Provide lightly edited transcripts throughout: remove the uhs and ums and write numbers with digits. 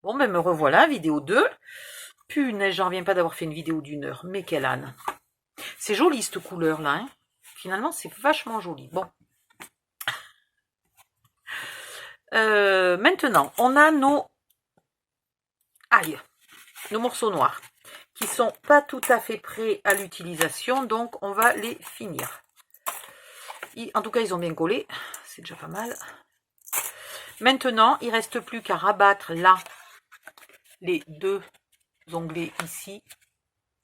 Bon, ben me revoilà, vidéo 2. Punaise, j'en reviens pas d'avoir fait une vidéo d'1 heure. Mais quelle âne. C'est joli cette couleur-là. Hein. Finalement, c'est vachement joli. Bon. Maintenant, on a nos... Aïe, nos morceaux noirs qui sont pas tout à fait prêts à l'utilisation. Donc, on va les finir. En tout cas, ils ont bien collé. C'est déjà pas mal. Maintenant, il ne reste plus qu'à rabattre là les deux onglets ici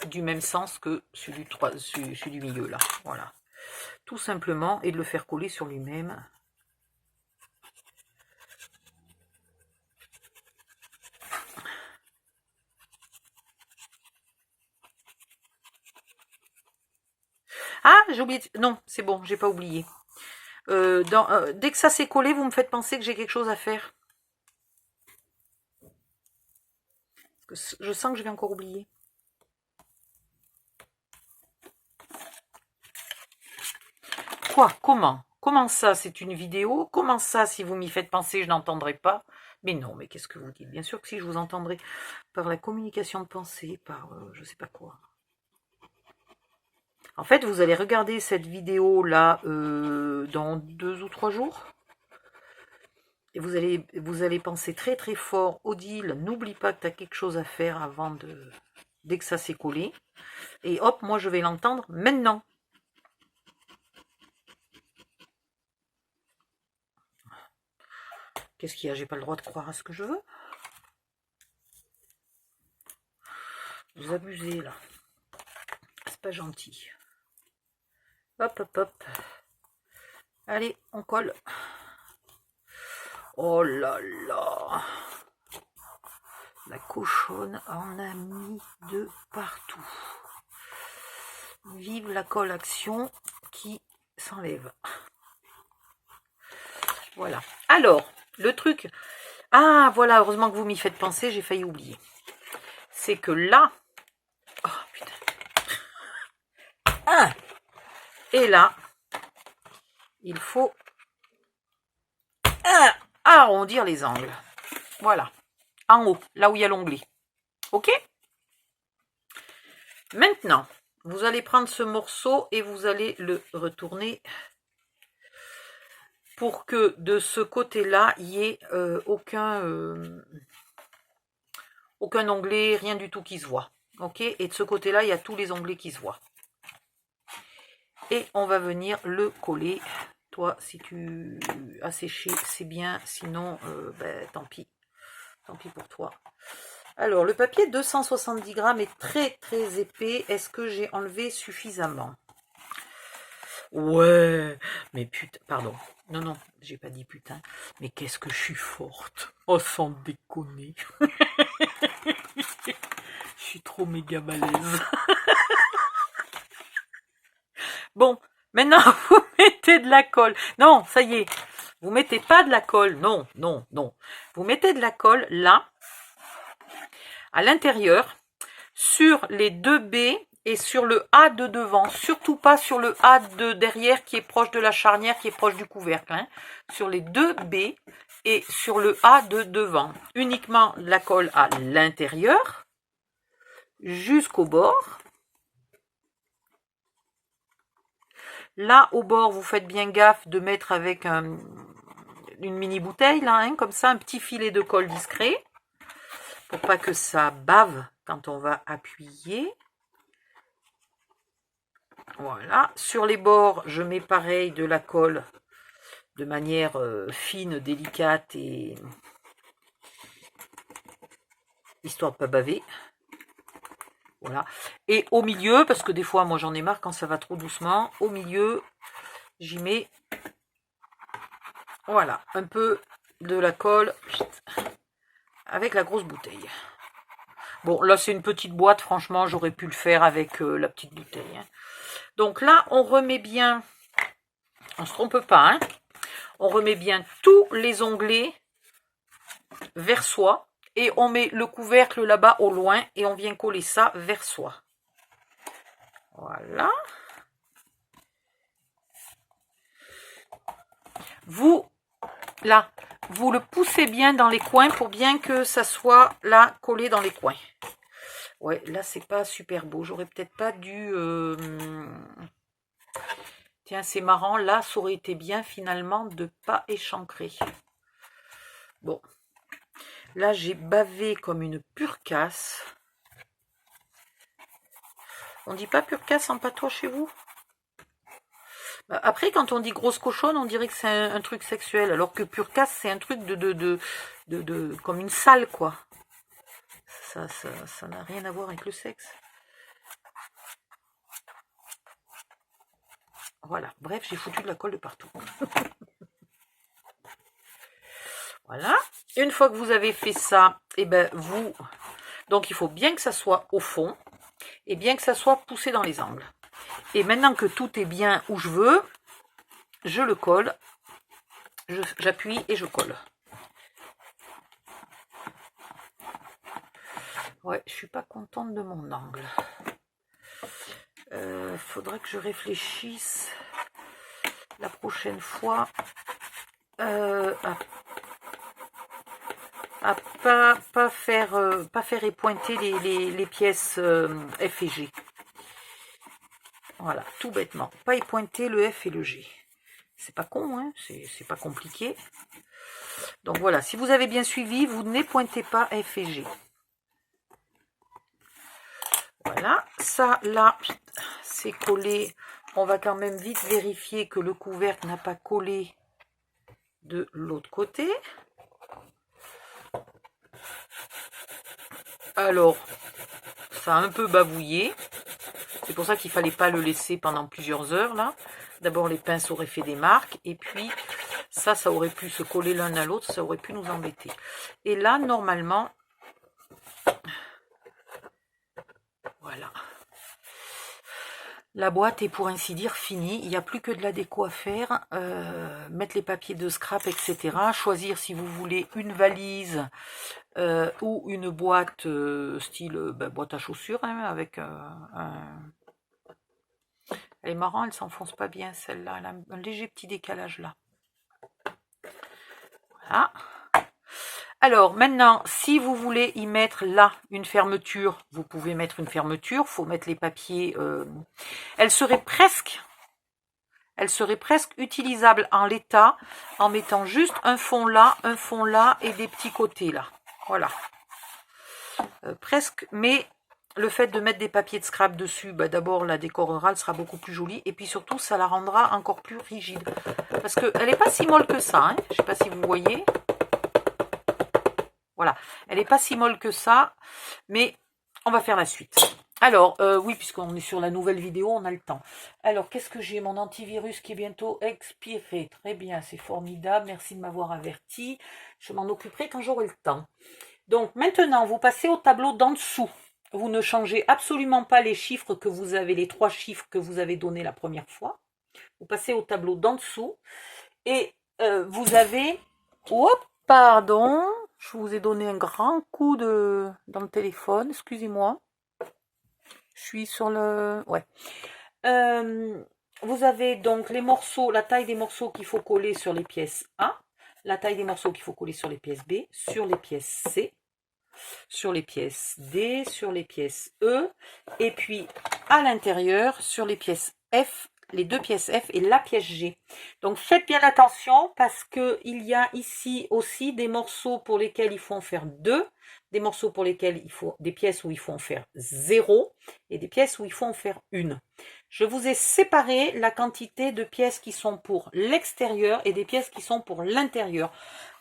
du même sens que celui du milieu là. Voilà. Tout simplement, et de le faire coller sur lui-même. Ah, j'ai oublié. Non, c'est bon, j'ai pas oublié. Dès que ça s'est collé, vous me faites penser que j'ai quelque chose à faire. Parce que je sens que je vais encore oublier. Quoi? Comment? Comment ça, c'est une vidéo? Comment ça, si vous m'y faites penser, je n'entendrai pas? Mais non, mais qu'est-ce que vous dites? Bien sûr que si, je vous entendrai par la communication de pensée, par je sais pas quoi. En fait, vous allez regarder cette vidéo-là dans 2 ou 3 jours. Et vous allez penser très très fort. Odile, n'oublie pas que tu as quelque chose à faire dès que ça s'est collé. Et hop, moi je vais l'entendre maintenant. Qu'est-ce qu'il y a? J'ai pas le droit de croire à ce que je veux. Vous abusez là. C'est pas gentil. Hop, hop, hop. Allez, on colle. Oh là là. La cochonne en a mis de partout. Vive la colle action qui s'enlève. Voilà. Alors, le truc... Ah, voilà, heureusement que vous m'y faites penser, j'ai failli oublier. C'est que là... Oh, putain. Et là, il faut arrondir les angles. Voilà. En haut, là où il y a l'onglet. Ok? Maintenant, vous allez prendre ce morceau et vous allez le retourner pour que de ce côté-là, il n'y ait aucun onglet, rien du tout qui se voit. Ok? Et de ce côté-là, il y a tous les onglets qui se voient. Et on va venir le coller. Toi, si tu as séché, c'est bien. Sinon, ben, tant pis. Tant pis pour toi. Alors, le papier 270 grammes est très très épais. Est-ce que j'ai enlevé suffisamment? Ouais, mais putain, pardon. Non, non, j'ai pas dit putain. Mais qu'est-ce que je suis forte. Oh, sans déconner. Je suis trop méga balèze. Bon, maintenant, vous mettez de la colle. Non, ça y est. Vous mettez pas de la colle. Non, non, non. Vous mettez de la colle là, à l'intérieur, sur les deux B et sur le A de devant. Surtout pas sur le A de derrière qui est proche de la charnière, qui est proche du couvercle. Hein. Sur les deux B et sur le A de devant. Uniquement de la colle à l'intérieur, jusqu'au bord. Là, au bord, vous faites bien gaffe de mettre avec une mini bouteille, là, hein, comme ça, un petit filet de colle discret, pour pas que ça bave quand on va appuyer. Voilà. Sur les bords, je mets pareil de la colle de manière fine, délicate et histoire de pas baver. Voilà. Et au milieu, parce que des fois, moi j'en ai marre quand ça va trop doucement, au milieu, j'y mets, voilà, un peu de la colle avec la grosse bouteille. Bon, là c'est une petite boîte, franchement, j'aurais pu le faire avec la petite bouteille. Hein. Donc là, on remet bien, on se trompe pas, hein, on remet bien tous les onglets vers soi. Et on met le couvercle là-bas au loin et on vient coller ça vers soi. Voilà. Vous là, vous le poussez bien dans les coins pour bien que ça soit là, collé dans les coins. Ouais, là, c'est pas super beau. J'aurais peut-être pas dû... Tiens, c'est marrant. Là, ça aurait été bien, finalement, de pas échancrer. Bon. Là, j'ai bavé comme une pure casse. On dit pas pure casse en patois chez vous? Après, quand on dit grosse cochonne, on dirait que c'est un truc sexuel. Alors que pure casse, c'est un truc comme une sale, quoi. Ça n'a rien à voir avec le sexe. Voilà. Bref, j'ai foutu de la colle de partout. Voilà. Une fois que vous avez fait ça, et ben vous... Donc, il faut bien que ça soit au fond et bien que ça soit poussé dans les angles. Et maintenant que tout est bien où je veux, je le colle. J'appuie et je colle. Ouais, je suis pas contente de mon angle. Faudrait que je réfléchisse la prochaine fois à pas faire épointer les pièces F et G. Voilà, tout bêtement. Pas épointer le F et le G. C'est pas con, hein, c'est pas compliqué. Donc voilà, si vous avez bien suivi, vous n'épointez pas F et G. Voilà, ça là, c'est collé. On va quand même vite vérifier que le couvercle n'a pas collé de l'autre côté. Alors, ça a un peu bavouillé. C'est pour ça qu'il ne fallait pas le laisser pendant plusieurs heures là. D'abord, les pinces auraient fait des marques. Et puis, ça aurait pu se coller l'un à l'autre. Ça aurait pu nous embêter. Et là, normalement, voilà. La boîte est pour ainsi dire finie. Il n'y a plus que de la déco à faire. Mettre les papiers de scrap, etc. Choisir si vous voulez une valise ou une boîte style boîte à chaussures hein, avec Elle est marrante, elle s'enfonce pas bien celle-là. Elle a un léger petit décalage là. Voilà. Alors maintenant, si vous voulez y mettre là une fermeture, vous pouvez mettre une fermeture. Il faut mettre les papiers. Elle serait presque utilisable en l'état en mettant juste un fond là et des petits côtés là. Voilà. Presque, mais le fait de mettre des papiers de scrap dessus, d'abord la décorera, elle sera beaucoup plus jolie et puis surtout ça la rendra encore plus rigide. Parce qu'elle n'est pas si molle que ça, hein. Je ne sais pas si vous voyez. Voilà, elle n'est pas si molle que ça, mais on va faire la suite. Alors, oui, puisqu'on est sur la nouvelle vidéo, on a le temps. Alors, qu'est-ce que j'ai? Mon antivirus qui est bientôt expiré. Très bien, c'est formidable. Merci de m'avoir averti. Je m'en occuperai quand j'aurai le temps. Donc, maintenant, vous passez au tableau d'en dessous. Vous ne changez absolument pas les chiffres que vous avez, les 3 chiffres que vous avez donnés la première fois. Vous passez au tableau d'en dessous. Et vous avez... Oh, pardon, je vous ai donné un grand coup dans le téléphone, excusez-moi. Je suis sur le... Ouais. Vous avez donc les morceaux, la taille des morceaux qu'il faut coller sur les pièces A, la taille des morceaux qu'il faut coller sur les pièces B, sur les pièces C, sur les pièces D, sur les pièces E, et puis à l'intérieur, sur les pièces F, les 2 pièces F et la pièce G. Donc faites bien attention parce qu'il y a ici aussi des morceaux pour lesquels il faut en faire 2, des morceaux pour lesquels il faut des pièces où il faut en faire 0 et des pièces où il faut en faire 1. Je vous ai séparé la quantité de pièces qui sont pour l'extérieur et des pièces qui sont pour l'intérieur.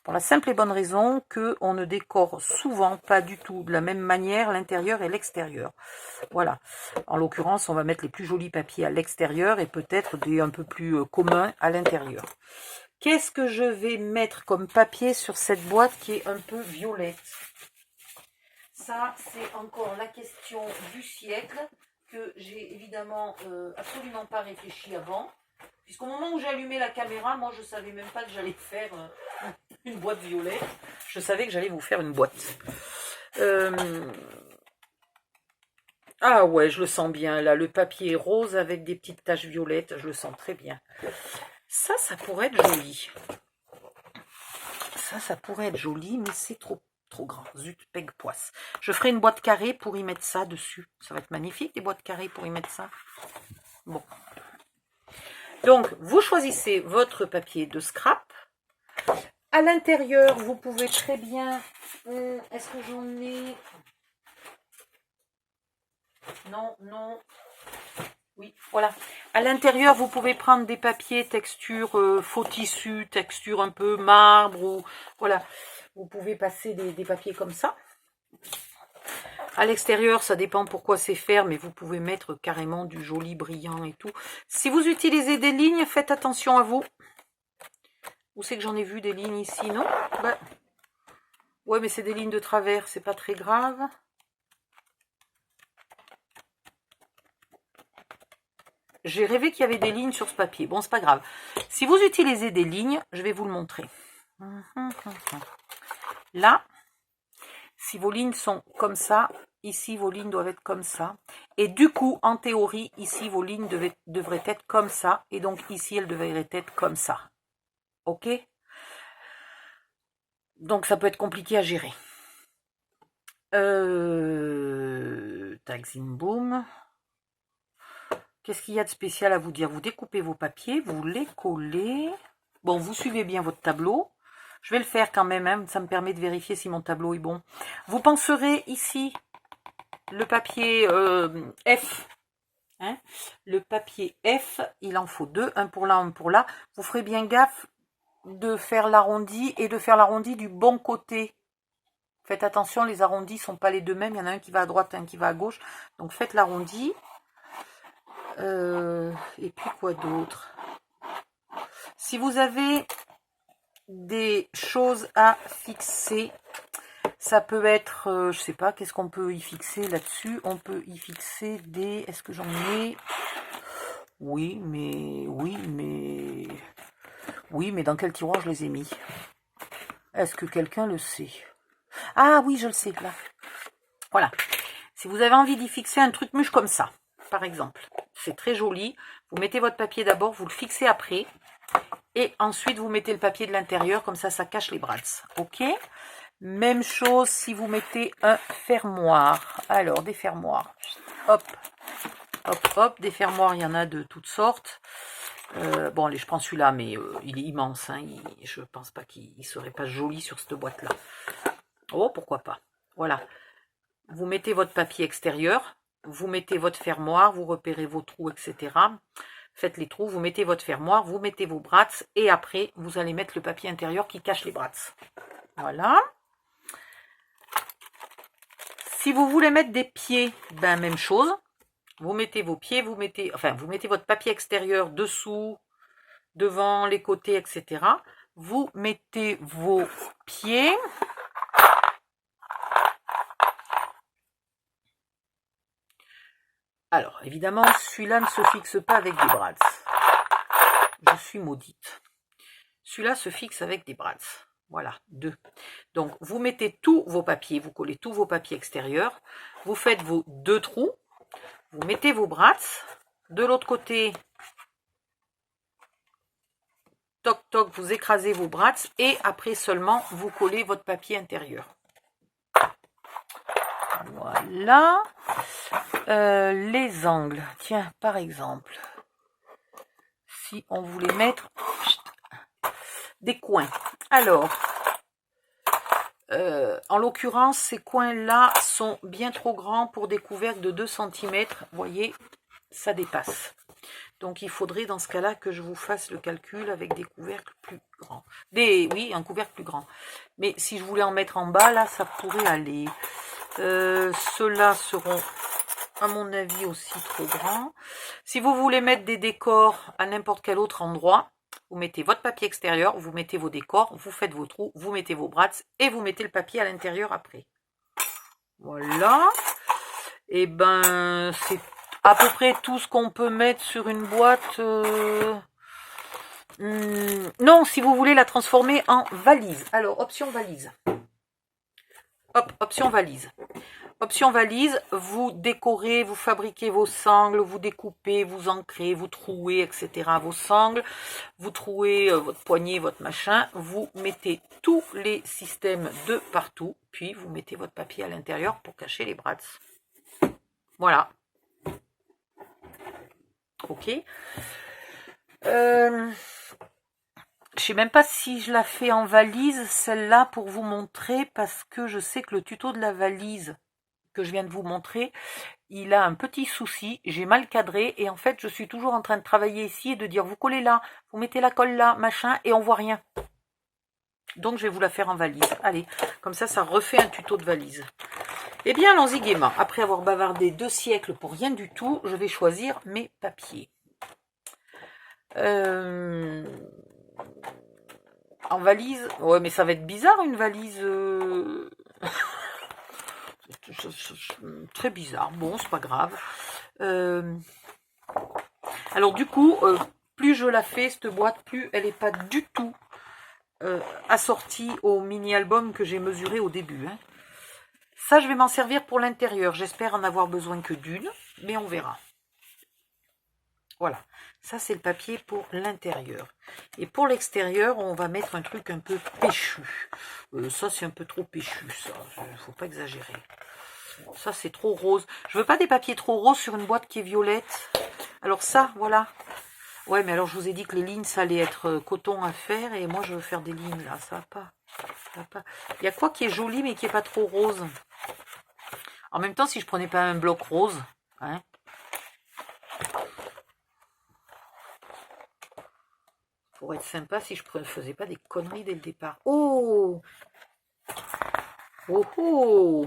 Pour la simple et bonne raison qu'on ne décore souvent pas du tout de la même manière l'intérieur et l'extérieur. Voilà. En l'occurrence, on va mettre les plus jolis papiers à l'extérieur et peut-être des un peu plus communs à l'intérieur. Qu'est-ce que je vais mettre comme papier sur cette boîte qui est un peu violette? Ça, c'est encore la question du siècle que j'ai évidemment absolument pas réfléchi avant. Puisqu'au moment où j'ai allumé la caméra, moi je ne savais même pas que j'allais faire une boîte violette. Je savais que j'allais vous faire une boîte. Ah ouais, je le sens bien là. Le papier est rose avec des petites taches violettes. Je le sens très bien. Ça pourrait être joli. Ça pourrait être joli, mais c'est trop grand. Zut, peg poisse. Je ferai une boîte carrée pour y mettre ça dessus. Ça va être magnifique, des boîtes carrées pour y mettre ça. Bon. Donc, vous choisissez votre papier de scrap. À l'intérieur, vous pouvez très bien... Est-ce que j'en ai... Non, non. Oui, voilà. À l'intérieur, vous pouvez prendre des papiers texture faux tissu, texture un peu marbre, ou voilà. Vous pouvez passer des papiers comme ça. À l'extérieur, ça dépend pourquoi c'est faire, mais vous pouvez mettre carrément du joli brillant et tout. Si vous utilisez des lignes, faites attention à vous. Où c'est que j'en ai vu des lignes ici, non? Ben, ouais, mais c'est des lignes de travers, c'est pas très grave. J'ai rêvé qu'il y avait des lignes sur ce papier. Bon, c'est pas grave. Si vous utilisez des lignes, je vais vous le montrer. Là, si vos lignes sont comme ça, ici, vos lignes doivent être comme ça. Et du coup, en théorie, ici, vos lignes devraient être comme ça. Et donc, ici, elles devraient être comme ça. OK? Donc, ça peut être compliqué à gérer. Tac, zim, boum. Qu'est-ce qu'il y a de spécial à vous dire? Vous découpez vos papiers, vous les collez. Bon, vous suivez bien votre tableau. Je vais le faire quand même, hein, ça me permet de vérifier si mon tableau est bon. Vous penserez ici le papier F. Hein, le papier F, il en faut deux, un pour là, un pour là. Vous ferez bien gaffe de faire l'arrondi et de faire l'arrondi du bon côté. Faites attention, les arrondis ne sont pas les deux mêmes. Il y en a un qui va à droite, un qui va à gauche. Donc faites l'arrondi. Et puis quoi d'autre? Si vous avez des choses à fixer, ça peut être, je sais pas, qu'est-ce qu'on peut y fixer là-dessus? On peut y fixer des... Est-ce que j'en ai? Oui, mais dans quel tiroir je les ai mis? Est-ce que quelqu'un le sait? Ah oui, je le sais, là. Voilà. Si vous avez envie d'y fixer un truc mûche comme ça, par exemple, c'est très joli. Vous mettez votre papier d'abord, vous le fixez après. Et ensuite, vous mettez le papier de l'intérieur, comme ça, ça cache les brats. OK? Même chose si vous mettez un fermoir. Alors, des fermoirs. Hop, hop, hop. Des fermoirs, il y en a de toutes sortes. Bon, allez, je prends celui-là, mais il est immense. Hein, je pense pas qu'il serait pas joli sur cette boîte-là. Oh, pourquoi pas. Voilà. Vous mettez votre papier extérieur. Vous mettez votre fermoir. Vous repérez vos trous, etc. Faites les trous, vous mettez votre fermoir, vous mettez vos brats et après, vous allez mettre le papier intérieur qui cache les brats. Voilà. Si vous voulez mettre des pieds, ben même chose. Vous mettez vos pieds, vous mettez votre papier extérieur dessous, devant, les côtés, etc. Vous mettez vos pieds. Alors, évidemment, celui-là ne se fixe pas avec des brats. Je suis maudite. Celui-là se fixe avec des brats. Voilà, deux. Donc, vous mettez tous vos papiers, vous collez tous vos papiers extérieurs. Vous faites vos deux trous. Vous mettez vos brats. De l'autre côté, toc, toc, vous écrasez vos brats. Et après seulement, vous collez votre papier intérieur. Voilà. Les angles. Tiens, par exemple, si on voulait mettre des coins. Alors, en l'occurrence, ces coins-là sont bien trop grands pour des couvercles de 2 cm. Vous voyez, ça dépasse. Donc, il faudrait dans ce cas-là que je vous fasse le calcul avec des couvercles plus grands. Oui, un couvercle plus grand. Mais si je voulais en mettre en bas, là, ça pourrait aller. Ceux-là seront, à mon avis, aussi trop grands. Si vous voulez mettre des décors à n'importe quel autre endroit, vous mettez votre papier extérieur, vous mettez vos décors, vous faites vos trous, vous mettez vos brats et vous mettez le papier à l'intérieur après. Voilà. Et ben, c'est à peu près tout ce qu'on peut mettre sur une boîte. Non, si vous voulez la transformer en valise. Alors, option valise. Hop, option valise. Option valise, vous décorez, vous fabriquez vos sangles, vous découpez, vous ancrez, vous trouez, etc. vos sangles, vous trouez votre poignet, votre machin, vous mettez tous les systèmes de partout, puis vous mettez votre papier à l'intérieur pour cacher les brats. Voilà. Ok. Je sais même pas si je la fais en valise, celle-là, pour vous montrer, parce que je sais que le tuto de la valise que je viens de vous montrer, il a un petit souci, j'ai mal cadré, et en fait, je suis toujours en train de travailler ici et de dire, vous collez là, vous mettez la colle là, machin, et on voit rien. Donc, je vais vous la faire en valise. Allez, comme ça, ça refait un tuto de valise. Eh bien, allons-y gaiement. Après avoir bavardé 2 siècles pour rien du tout, je vais choisir mes papiers. En valise, ouais, mais ça va être bizarre, une valise... très bizarre. Bon, c'est pas grave. Alors du coup, plus je la fais, cette boîte, plus elle n'est pas du tout assortie au mini-album que j'ai mesuré au début. Hein. Ça, je vais m'en servir pour l'intérieur. J'espère en avoir besoin que d'une, mais on verra. Voilà. Ça, c'est le papier pour l'intérieur. Et pour l'extérieur, on va mettre un truc un peu péchu. Ça, c'est un peu trop péchu, ça. Il ne faut pas exagérer. Ça, c'est trop rose. Je veux pas des papiers trop roses sur une boîte qui est violette. Alors ça, voilà. Ouais, mais alors je vous ai dit que les lignes, ça allait être coton à faire. Et moi, je veux faire des lignes, là. Ça va pas. Ça va pas. Il y a quoi qui est joli, mais qui est pas trop rose. En même temps, si je prenais pas un bloc rose, hein. Pour être sympa, si je ne faisais pas des conneries dès le départ. Oh! Oh oh!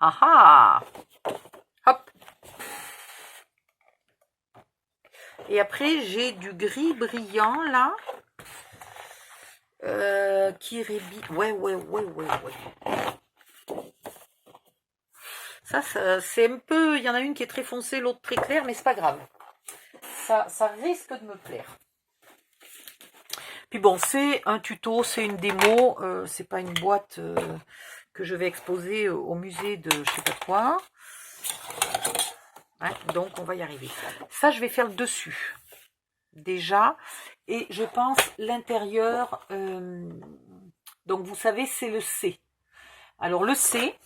Ah ah! Hop! Et après, j'ai du gris brillant, là. Qui rébille. Ouais. Ça c'est un peu... Il y en a une qui est très foncée, l'autre très claire, mais c'est pas grave. Ça risque de me plaire. Puis bon, c'est un tuto, c'est une démo. C'est pas une boîte que je vais exposer au musée de je sais pas quoi. Hein, donc, on va y arriver. Ça, je vais faire le dessus. Déjà. Et je pense l'intérieur... donc, vous savez, c'est le C. Alors, le C,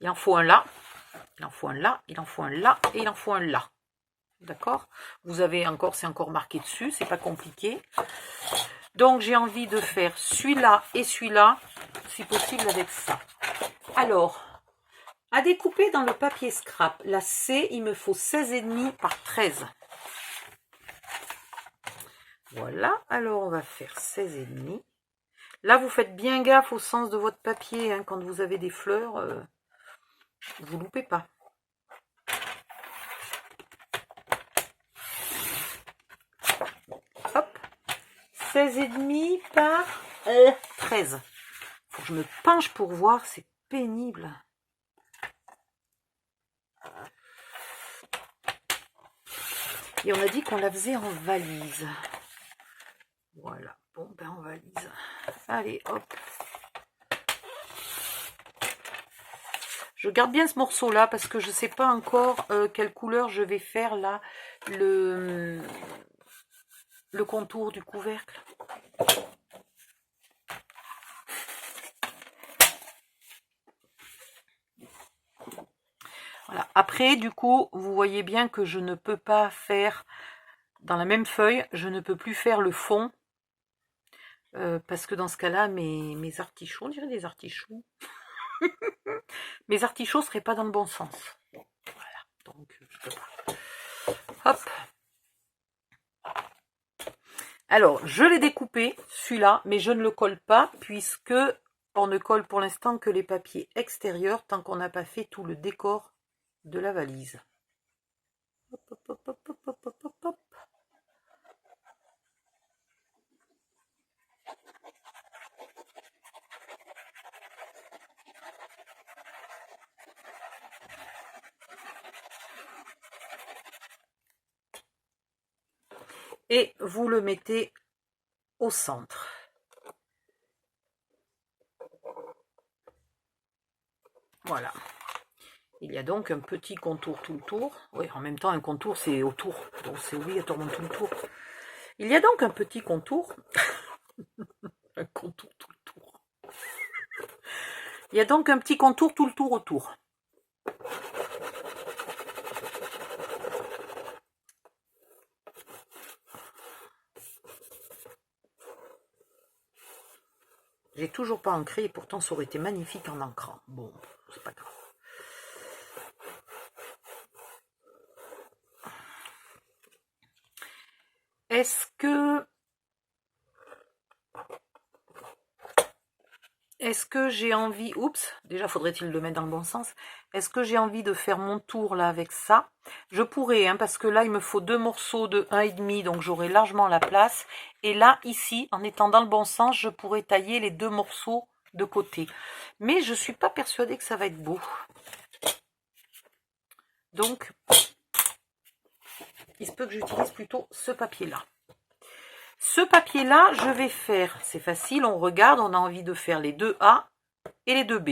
il en faut un là. Il en faut un là, il en faut un là, et il en faut un là. D'accord? Vous avez encore, c'est encore marqué dessus, c'est pas compliqué. Donc, j'ai envie de faire celui-là et celui-là, si possible avec ça. Alors, à découper dans le papier scrap, la C, il me faut 16,5 par 13. Voilà, alors on va faire 16,5. Là, vous faites bien gaffe au sens de votre papier, hein, quand vous avez des fleurs, vous loupez pas. Hop, 16,5 par 13. Faut que je me penche pour voir, c'est pénible. Et on a dit qu'on la faisait en valise. Voilà, bon ben en valise. Allez, hop. Je garde bien ce morceau-là parce que je ne sais pas encore quelle couleur je vais faire là, le contour du couvercle. Voilà. Après, du coup, vous voyez bien que je ne peux pas faire, dans la même feuille, je ne peux plus faire le fond. Parce que dans ce cas-là, mes artichauts, on dirait des artichauts. Mes artichauts ne seraient pas dans le bon sens. Voilà, donc je peux pas. Hop. Alors, je l'ai découpé, celui-là, mais je ne le colle pas, puisque on ne colle pour l'instant que les papiers extérieurs, tant qu'on n'a pas fait tout le décor de la valise. Hop, hop, hop, hop, hop, hop, hop, hop, hop. Et vous le mettez au centre. Voilà. Il y a donc un petit contour tout le tour. Oui, en même temps, un contour, c'est autour. Donc, c'est obligatoirement tout le tour. Il y a donc un petit contour. Un contour tout le tour. Il y a donc un petit contour tout le tour autour. J'ai toujours pas ancré et pourtant ça aurait été magnifique en ancrant. Bon, c'est pas grave. Est-ce que j'ai envie, oups, déjà faudrait-il le mettre dans le bon sens. Est-ce que j'ai envie de faire mon tour là avec ça? Je pourrais, hein, parce que là il me faut 2 morceaux de 1,5, donc j'aurai largement la place. Et là, ici, en étant dans le bon sens, je pourrais tailler les 2 morceaux de côté. Mais je suis pas persuadée que ça va être beau. Donc, il se peut que j'utilise plutôt ce papier-là. Ce papier-là, je vais faire, c'est facile, on regarde, on a envie de faire les 2 A et les 2 B.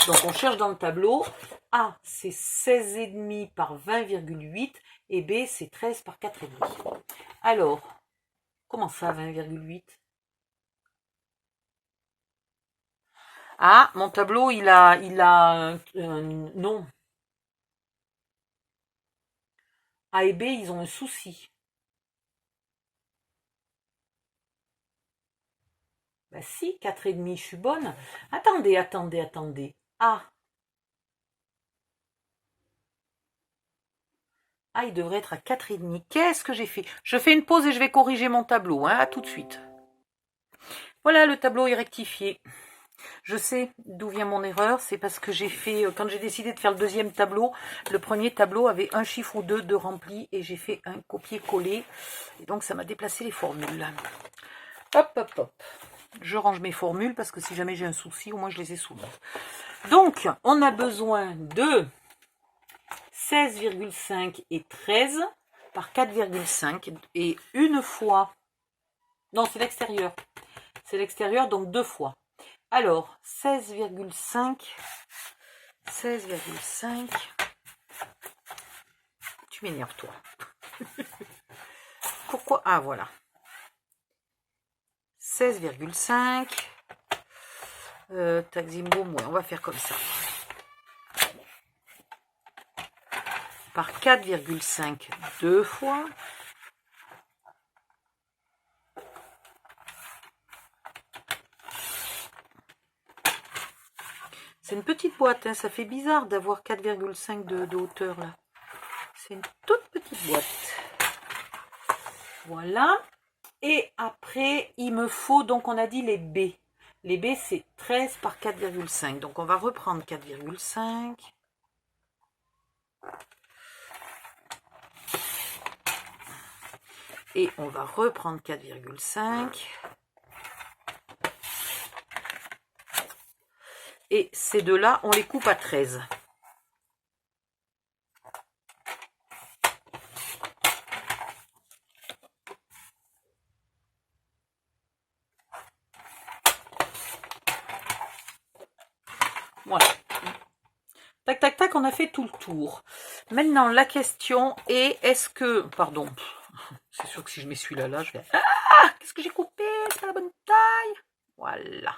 Donc on cherche dans le tableau, A c'est 16,5 par 20,8 et B c'est 13 par 4,5. Alors, comment ça 20,8? Ah, mon tableau il a non. A et B ils ont un souci. Bah si, 4,5 je suis bonne. Attendez. A. Ah, il devrait être à 4,5. Qu'est-ce que j'ai fait? Je fais une pause et je vais corriger mon tableau. Hein, à tout de suite. Voilà, le tableau est rectifié. Je sais d'où vient mon erreur. C'est parce que j'ai fait, quand j'ai décidé de faire le deuxième tableau, le premier tableau avait un chiffre ou deux de rempli et j'ai fait un copier-coller. Et donc, ça m'a déplacé les formules. Hop, hop, hop. Je range mes formules parce que si jamais j'ai un souci, au moins je les ai sous moi. Donc, on a besoin de 16,5 et 13 par 4,5 et une fois, non c'est l'extérieur, donc 2 fois. Alors 16,5, tu m'énerves toi. Pourquoi? Ah voilà. 16,5, Taximboum, ouais, on va faire comme ça. Par 4,5 deux fois. C'est une petite boîte, hein, ça fait bizarre d'avoir 4,5 de hauteur là. C'est une toute petite boîte. Voilà. Et après, il me faut, donc on a dit les B. Les B, c'est 13 par 4,5. Donc on va reprendre 4,5. Et on va reprendre 4,5. Et ces deux-là, on les coupe à 13. Voilà. Tac, tac, tac, on a fait tout le tour. Maintenant, la question est, est-ce que... Pardon, c'est sûr que si je mets celui-là, là, je vais... Ah, qu'est-ce que j'ai coupé? C'est pas la bonne taille. Voilà.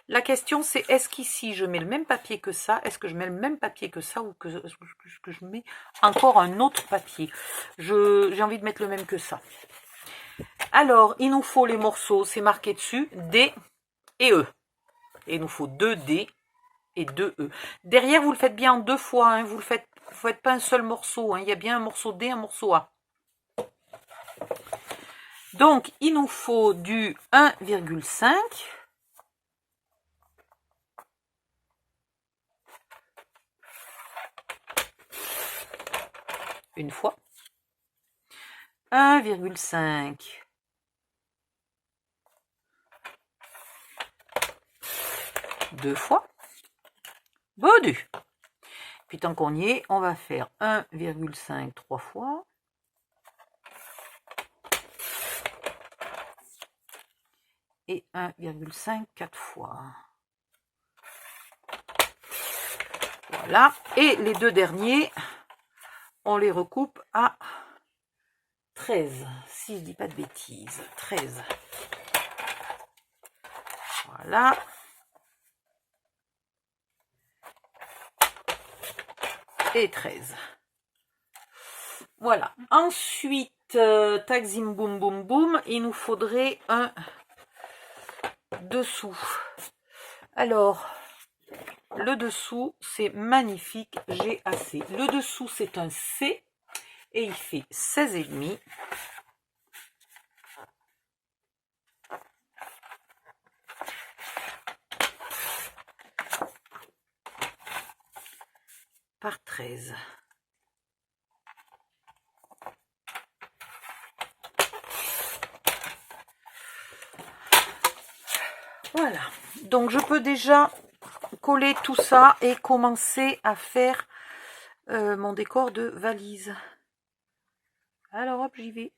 La question, c'est est-ce qu'ici, je mets le même papier que ça? Est-ce que je mets le même papier que ça? Ou que je mets encore un autre papier? J'ai envie de mettre le même que ça. Alors, il nous faut les morceaux, c'est marqué dessus, D et E. Et il nous faut 2 D et 2 E. Derrière, vous le faites bien en 2 fois. Hein, vous ne faites pas un seul morceau. Hein, il y a bien un morceau D, un morceau A. Donc, il nous faut du 1,5. Une fois. 1,5. Deux fois. Bodu. Puis tant qu'on y est, on va faire 1,5 trois fois. Et 1,5 quatre fois. Voilà. Et les deux derniers, on les recoupe à 13. Si je dis pas de bêtises. 13. Voilà. Et 13. Voilà. Ensuite, tac zim boum boum boum, il nous faudrait un dessous. Alors, le dessous, c'est magnifique, j'ai assez. Le dessous, c'est un C et il fait 16,5. Par 13. Voilà. Donc, je peux déjà coller tout ça et commencer à faire mon décor de valise. Alors, hop, j'y vais.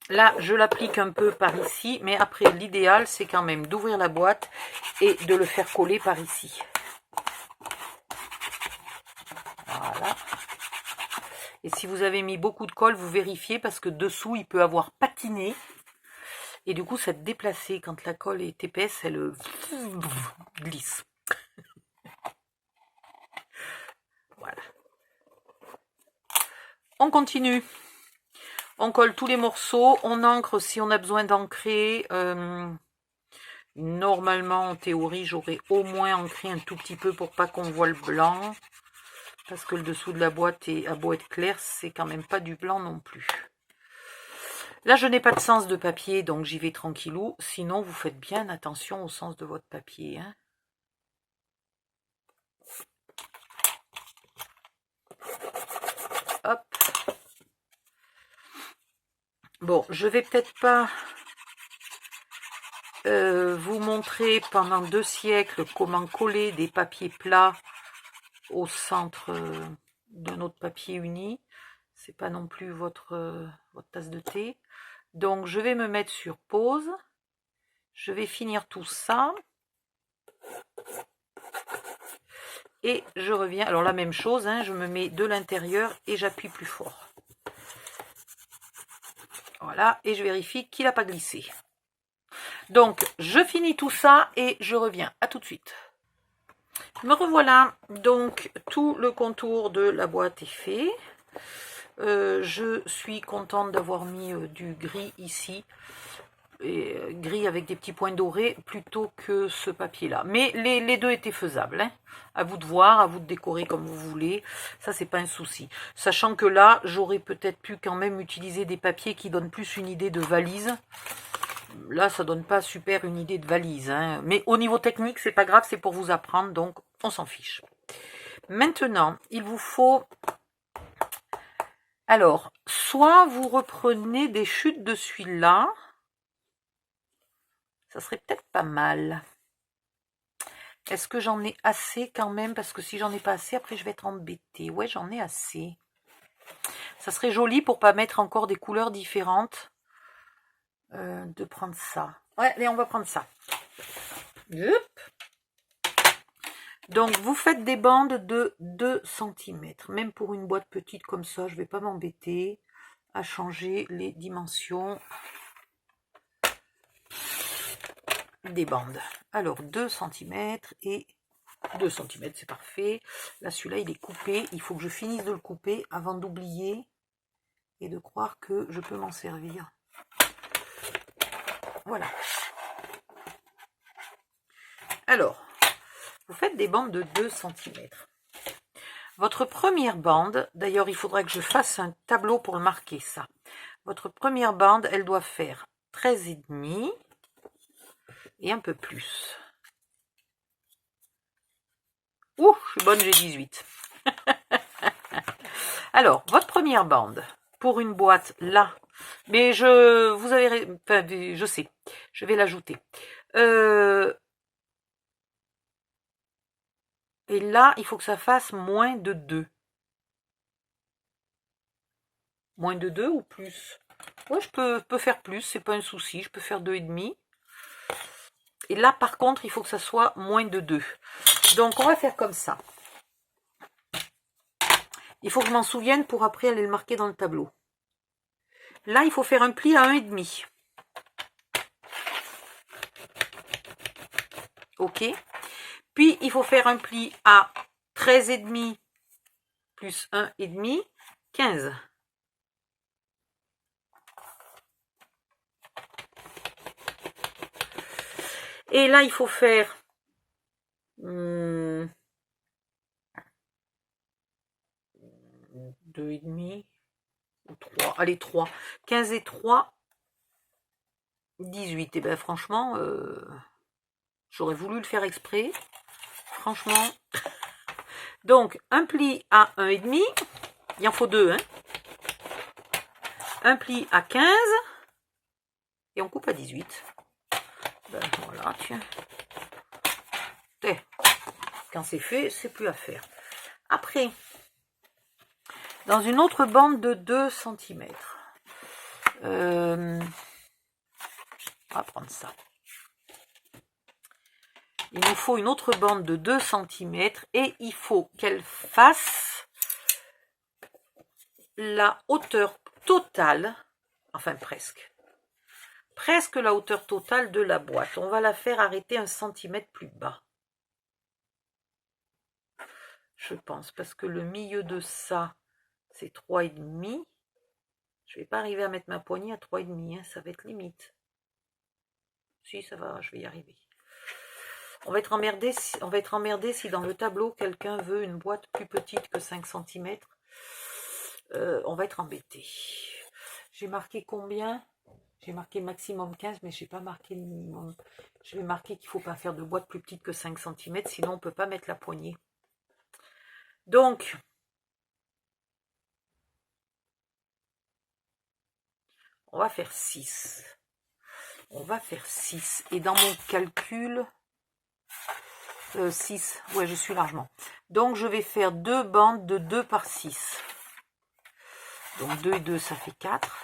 Là, je l'applique un peu par ici, mais après, l'idéal, c'est quand même d'ouvrir la boîte et de le faire coller par ici. Voilà. Et si vous avez mis beaucoup de colle, vous vérifiez parce que dessous, il peut avoir patiné. Et du coup, ça déplacé. Quand la colle est épaisse, elle glisse. Voilà. On continue. On colle tous les morceaux. On encre si on a besoin d'encrer. Normalement, en théorie, j'aurais au moins ancré un tout petit peu pour pas qu'on voit le blanc. Parce que le dessous de la boîte a beau être clair, c'est quand même pas du blanc non plus. Là, je n'ai pas de sens de papier, donc j'y vais tranquillou. Sinon, vous faites bien attention au sens de votre papier. Hein. Hop. Bon, je vais peut-être pas vous montrer pendant 2 siècles comment coller des papiers plats au centre de notre papier uni. C'est pas non plus votre tasse de thé. Donc, je vais me mettre sur pause. Je vais finir tout ça. Et je reviens. Alors, la même chose, hein, je me mets de l'intérieur et j'appuie plus fort. Voilà, et je vérifie qu'il n'a pas glissé. Donc, je finis tout ça et je reviens. À tout de suite. Me revoilà. Donc, tout le contour de la boîte est fait. Je suis contente d'avoir mis du gris ici. Et, gris avec des petits points dorés plutôt que ce papier là, mais les deux étaient faisables, hein. À vous de voir, à vous de décorer comme vous voulez, ça c'est pas un souci, sachant que là j'aurais peut-être pu quand même utiliser des papiers qui donnent plus une idée de valise. Là ça donne pas super une idée de valise, hein. Mais au niveau technique c'est pas grave, c'est pour vous apprendre, donc on s'en fiche. Maintenant il vous faut, alors soit vous reprenez des chutes de celui-là. Ça serait peut-être pas mal. Est-ce que j'en ai assez quand même? Parce que si j'en ai pas assez, après je vais être embêtée. Ouais, j'en ai assez. Ça serait joli pour pas mettre encore des couleurs différentes. De prendre ça. Ouais, allez, on va prendre ça. Hop. Donc, vous faites des bandes de 2 cm. Même pour une boîte petite comme ça, je vais pas m'embêter à changer les dimensions des bandes. Alors 2 cm et 2 cm, c'est parfait. Là, celui-là, il est coupé. Il faut que je finisse de le couper avant d'oublier et de croire que je peux m'en servir. Voilà. Alors, vous faites des bandes de 2 cm. Votre première bande, d'ailleurs, il faudra que je fasse un tableau pour le marquer, ça. Votre première bande, elle doit faire 13,5 et un peu plus. Ouh, je suis bonne, j'ai 18. Alors, votre première bande pour une boîte là, mais vous avez, enfin, je sais, je vais l'ajouter. Et là, il faut que ça fasse moins de 2. Moins de 2 ou plus? Ouais, je peux faire plus, c'est pas un souci, je peux faire 2,5. Et là, par contre, il faut que ça soit moins de 2. Donc, on va faire comme ça. Il faut que je m'en souvienne pour après aller le marquer dans le tableau. Là, il faut faire un pli à 1,5. Ok. Puis, il faut faire un pli à 13,5 plus 1,5, 15. Et là, il faut faire 2,5 ou 3. Allez, 3. 15 et 3, 18. Et bien, franchement, j'aurais voulu le faire exprès. Franchement. Donc, un pli à 1,5. Il en faut 2, hein. Un pli à 15. Et on coupe à 18. Ben voilà, tiens. Quand c'est fait, c'est plus à faire. Après, dans une autre bande de 2 cm. On va prendre ça. Il nous faut une autre bande de 2 cm et il faut qu'elle fasse la hauteur totale, enfin presque la hauteur totale de la boîte. On va la faire arrêter 1 cm plus bas. Je pense, parce que le milieu de ça, c'est 3,5. Je vais pas arriver à mettre ma poignée à 3,5, hein, ça va être limite. Si, ça va, je vais y arriver. On va être emmerdé si dans le tableau, quelqu'un veut une boîte plus petite que 5 cm. On va être embêté. J'ai marqué combien? J'ai marqué maximum 15, mais je n'ai pas marqué minimum. Je vais marquer qu'il ne faut pas faire de boîte plus petite que 5 cm, sinon on ne peut pas mettre la poignée. Donc, on va faire 6. On va faire 6. Et dans mon calcul, 6. Ouais, je suis largement. Donc, je vais faire 2 bandes de 2 par 6. Donc, 2 et 2, ça fait 4.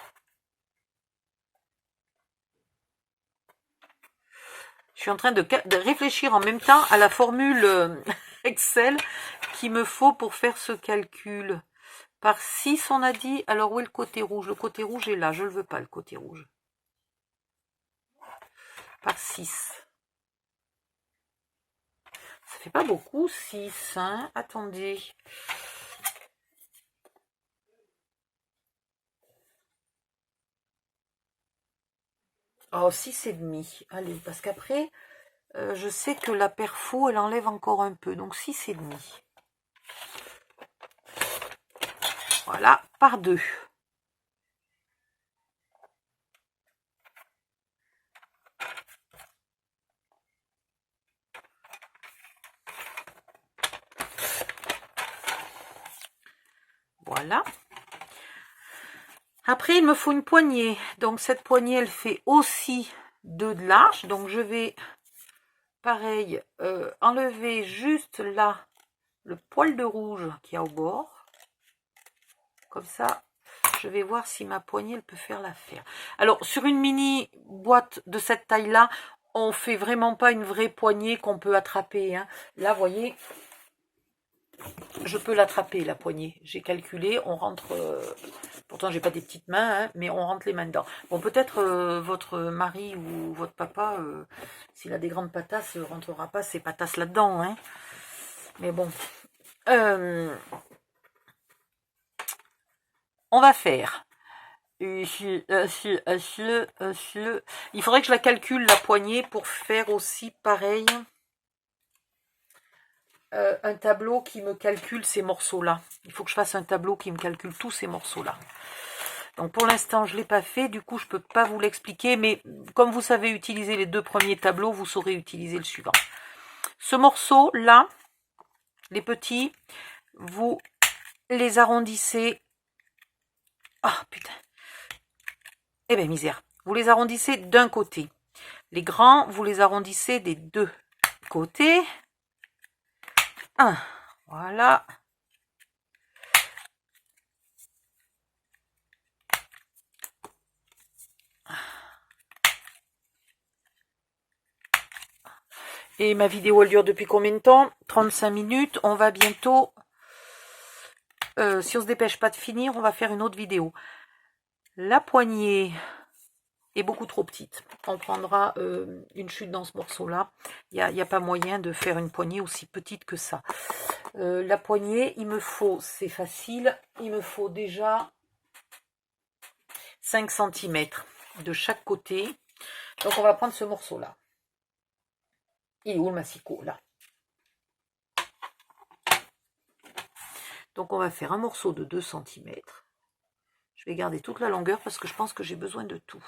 Je suis en train de réfléchir en même temps à la formule Excel qu'il me faut pour faire ce calcul. Par 6, on a dit. Alors, où est le côté rouge? Le côté rouge est là. Je ne le veux pas, le côté rouge. Par 6. Ça fait pas beaucoup, 6. Hein? Attendez. Oh, 6,5. Allez, parce qu'après, je sais que la perfo, elle enlève encore un peu. Donc, 6,5. Voilà, par 2. Voilà. Après, il me faut une poignée. Donc, cette poignée, elle fait aussi 2 de large. Donc, je vais, pareil, enlever juste là le poil de rouge qu'il y a au bord. Comme ça, je vais voir si ma poignée, elle peut faire l'affaire. Alors, sur une mini boîte de cette taille-là, on ne fait vraiment pas une vraie poignée qu'on peut attraper. Hein. Là, vous voyez, je peux l'attraper, la poignée. J'ai calculé, on rentre... pourtant, j'ai pas des petites mains, hein, mais on rentre les mains dedans. Bon, peut-être votre mari ou votre papa, s'il a des grandes patasses, ne rentrera pas ses patasses là-dedans. Hein. Mais bon... on va faire... Il faudrait que je la calcule, la poignée, pour faire aussi pareil... un tableau qui me calcule ces morceaux-là. Il faut que je fasse un tableau qui me calcule tous ces morceaux-là. Donc pour l'instant, je ne l'ai pas fait. Du coup, je ne peux pas vous l'expliquer. Mais comme vous savez utiliser les 2 premiers tableaux, vous saurez utiliser le suivant. Ce morceau-là, les petits, vous les arrondissez. Ah, putain. Eh bien, misère. Vous les arrondissez d'un côté. Les grands, vous les arrondissez des deux côtés. Voilà. Et ma vidéo, elle dure depuis combien de temps? 35 minutes. On va bientôt, si on se dépêche pas de finir, on va faire une autre vidéo. La poignée est beaucoup trop petite. On prendra une chute dans ce morceau-là. Il n'y a pas moyen de faire une poignée aussi petite que ça. La poignée, il me faut, c'est facile, il me faut déjà 5 cm de chaque côté. Donc on va prendre ce morceau-là. Il est où le massicot? Là. Donc on va faire un morceau de 2 cm. Je vais garder toute la longueur parce que je pense que j'ai besoin de tout.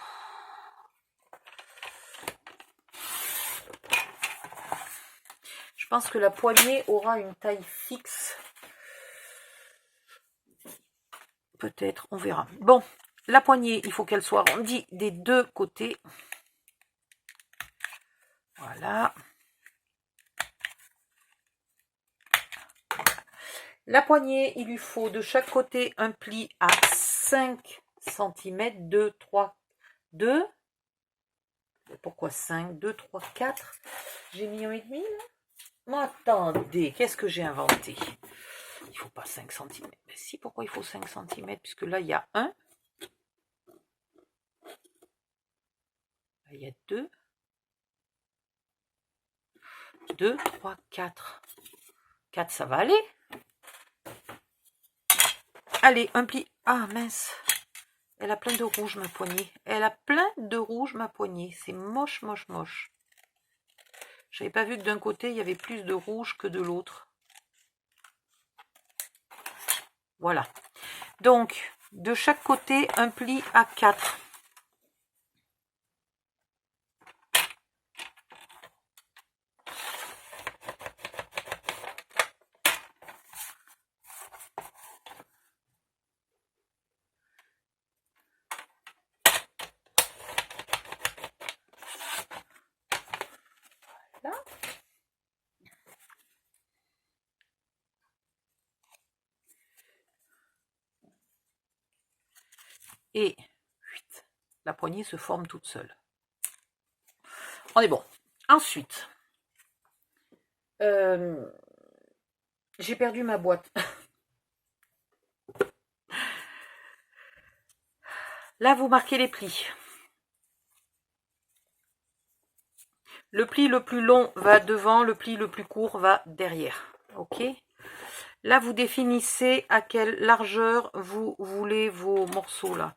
Je pense que la poignée aura une taille fixe. Peut-être, on verra. Bon, la poignée, il faut qu'elle soit arrondie des deux côtés. Voilà. La poignée, il lui faut de chaque côté un pli à 5 cm, 2, 3, 2. Pourquoi 5, 2, 3, 4? J'ai mis 1,5 là. Mais attendez, qu'est-ce que j'ai inventé? Il ne faut pas 5 cm. Mais si, pourquoi il faut 5 cm? Puisque là, il y a 1. Là, il y a 2. 2, 3, 4. 4, ça va aller. Allez, un pli. Ah, mince. Elle a plein de rouge, ma poignée. Elle a plein de rouge, ma poignée. C'est moche, moche, moche. J'avais pas vu que d'un côté, il y avait plus de rouge que de l'autre. Voilà. Donc, de chaque côté, un pli à 4. Voilà. Et la poignée se forme toute seule. On est bon. Ensuite, j'ai perdu ma boîte. Là, vous marquez les plis. Le pli le plus long va devant, le pli le plus court va derrière. Ok? Là, vous définissez à quelle largeur vous voulez vos morceaux là.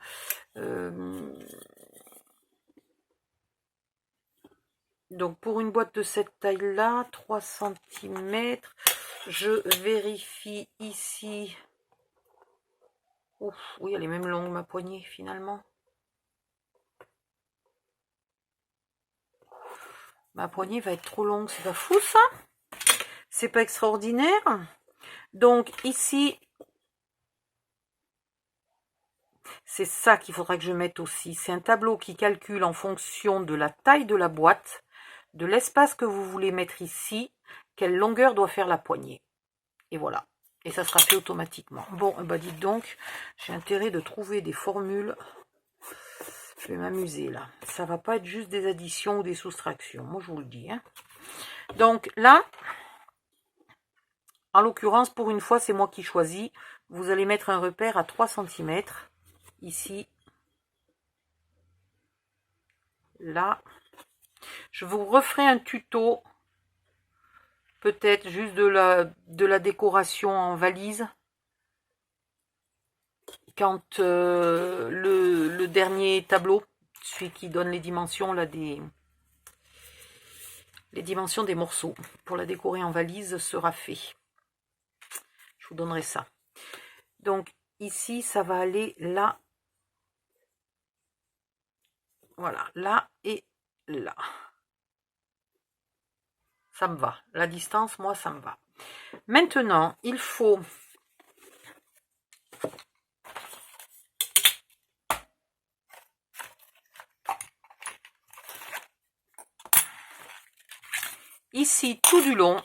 Donc, pour une boîte de cette taille-là, 3 cm, je vérifie ici. Ouf, oui, elle est même longue, ma poignée, finalement. Ma poignée va être trop longue, c'est pas fou, ça? C'est pas extraordinaire? Donc, ici, c'est ça qu'il faudra que je mette aussi. C'est un tableau qui calcule en fonction de la taille de la boîte, de l'espace que vous voulez mettre ici, quelle longueur doit faire la poignée. Et voilà. Et ça sera fait automatiquement. Bon, bah dites donc, j'ai intérêt de trouver des formules. Je vais m'amuser là. Ça va pas être juste des additions ou des soustractions. Moi, je vous le dis. Hein. Donc là, en l'occurrence, pour une fois, c'est moi qui choisis. Vous allez mettre un repère à 3 cm. Ici. Là. Je vous referai un tuto. Peut-être juste de la décoration en valise. Quand le dernier tableau, celui qui donne les dimensions là, les dimensions des morceaux pour la décorer en valise sera fait. Je vous donnerai ça. Donc ici, ça va aller là. Voilà, là et là. Ça me va. La distance, moi, ça me va. Maintenant, il faut ici tout du long.